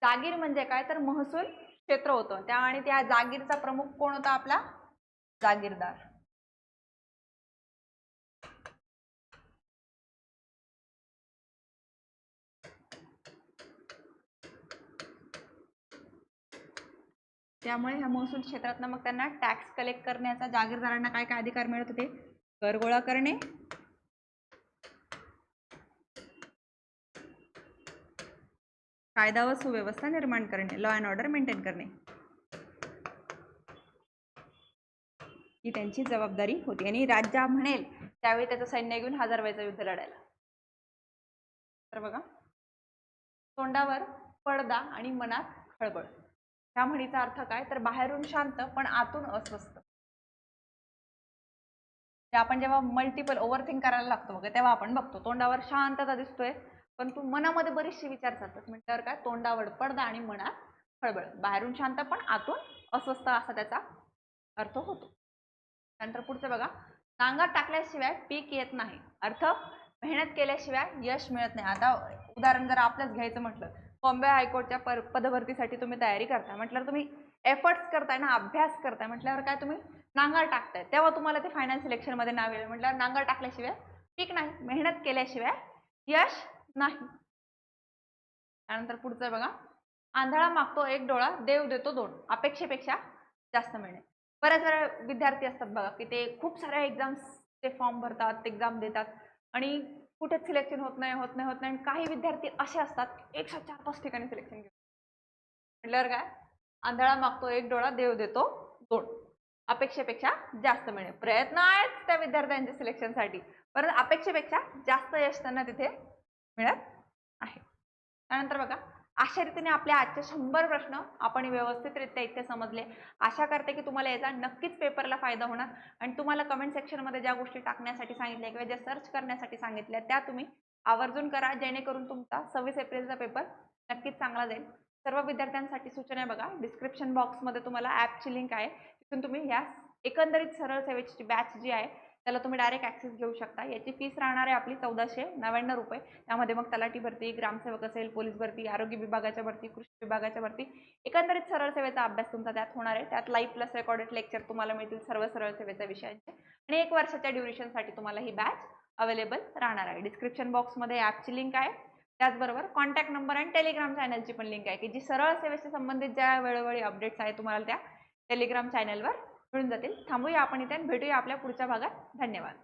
जागीर म्हणजे काय तर महसूल क्षेत्र होतं त्या आणि त्या जागीरचा प्रमुख कोण होता? आपला जागीरदार. त्यामुळे ह्या महसूल क्षेत्रातनं मग त्यांना टॅक्स कलेक्ट करण्याचा जागीरदारांना काय काय अधिकार मिळत होते? कर गोळा करणे, कायदा व सुव्यवस्था निर्माण करणे, लॉ अँड ऑर्डर मेंटेन करणे, ही त्यांची जबाबदारी होती. आणि राजा म्हणेल त्यावेळी त्याचं सैन्य घेऊन हजारवायचं युद्ध लढायला. तर बघा, तोंडावर पडदा आणि मनात खळबळ. ह्या म्हणीचा अर्थ काय तर बाहेरून शांत पण आतून अस्वस्थ. ते आपण जेव्हा मल्टिपल ओव्हरथिंक करायला लागतो बघा तेव्हा आपण बघतो तोंडावर शांतता दिसतोय पण तू मनामध्ये बरेचसे विचार चालतात. म्हटल्यावर काय? तोंडावर पडदा आणि मनात खळबळ. बाहेरून शांत पण आतून अस्वस्थ असा त्याचा अर्थ होतो. त्यानंतर पुढचं बघा, नांगर टाकल्याशिवाय पीक येत नाही. अर्थ मेहनत केल्याशिवाय यश मिळत नाही. आता उदाहरण जर आपलंच घ्यायचं म्हटलं, बॉम्बे हायकोर्टच्या पदभरतीसाठी तुम्ही तयारी करताय म्हटल्यावर तुम्ही एफर्ट्स करताय ना, अभ्यास करताय म्हटल्यावर काय तुम्ही नांगर टाकताय तेव्हा तुम्हाला ते फायनल सिलेक्शन मध्ये नाव येईल. म्हटल्यावर नांगर टाकल्याशिवाय पीक नाही, मेहनत केल्याशिवाय यश नाही. त्यानंतर पुढचं बघा, आंधळा मागतो एक डोळा, देव देतो दोन. अपेक्षेपेक्षा जास्त मिळणे. बऱ्याच वेळा विद्यार्थी असतात बघा की ते खूप साऱ्या एक्झाम्सचे फॉर्म भरतात, एक्झाम देतात आणि कुठेच सिलेक्शन होत नाही. काही विद्यार्थी असे असतात एक 4-5 ठिकाणी सिलेक्शन घेतात. म्हटल्यावर काय? आंधळा मागतो एक डोळा, देव देतो दोन. अपेक्षेपेक्षा जास्त मिळणे. प्रयत्न आहेत त्या विद्यार्थ्यांच्या सिलेक्शनसाठी परंतु अपेक्षेपेक्षा जास्त यश त्यांना तिथे मिळत आहे. त्यानंतर बघा, अशा रीतीने आपले आजचे 100 प्रश्न आपण व्यवस्थितरित्या इथे समजले. आशा करते की तुम्हाला याचा नक्कीच पेपरला फायदा होणार आणि तुम्हाला कमेंट सेक्शनमध्ये ज्या गोष्टी टाकण्यासाठी सांगितल्या किंवा ज्या सर्च करण्यासाठी सांगितल्या त्या तुम्ही आवर्जून करा जेणेकरून तुमचा 26 एप्रिलचा पेपर नक्कीच चांगला जाईल. सर्व विद्यार्थ्यांसाठी सूचना बघा, डिस्क्रिप्शन बॉक्समध्ये तुम्हाला ॲपची लिंक आहे, तिथून तुम्ही ह्या एकंदरीत सरळ सेवेची बॅच जी आहे त्याला तुम्ही डायरेक्ट ॲक्सेस घेऊ शकता. याची फीस राहणार आहे आपली 1499 रुपये. त्यामध्ये मग तलाठी भरती, ग्रामसेवक असेल, पोलीस भरती, आरोग्य विभागाच्या भरती, कृषी विभागाच्या भरती, एकंदरीत सरळ सेवेचा अभ्यास तुमचा त्यात होणार आहे. त्यात लाईव्ह प्लस रेकॉर्डेड लेक्चर तुम्हाला मिळतील सर्व सरळ सेवेच्या विषयांचे आणि 1 वर्षाच्या ड्युरेशनसाठी तुम्हाला ही बॅच अवेलेबल राहणार आहे. डिस्क्रिप्शन बॉक्समध्ये ॲपची लिंक आहे. त्याचबरोबर कॉन्टॅक्ट नंबर आणि टेलिग्राम चॅनलची पण लिंक आहे की जी सरळ सेवेशी संबंधित ज्या वेळोवेळी अपडेट्स आहेत तुम्हाला त्या टेलिग्राम चॅनलवर मिळून जातील. थांबूया आपण इथे आणि भेटूया आपल्या पुढच्या भागात. धन्यवाद.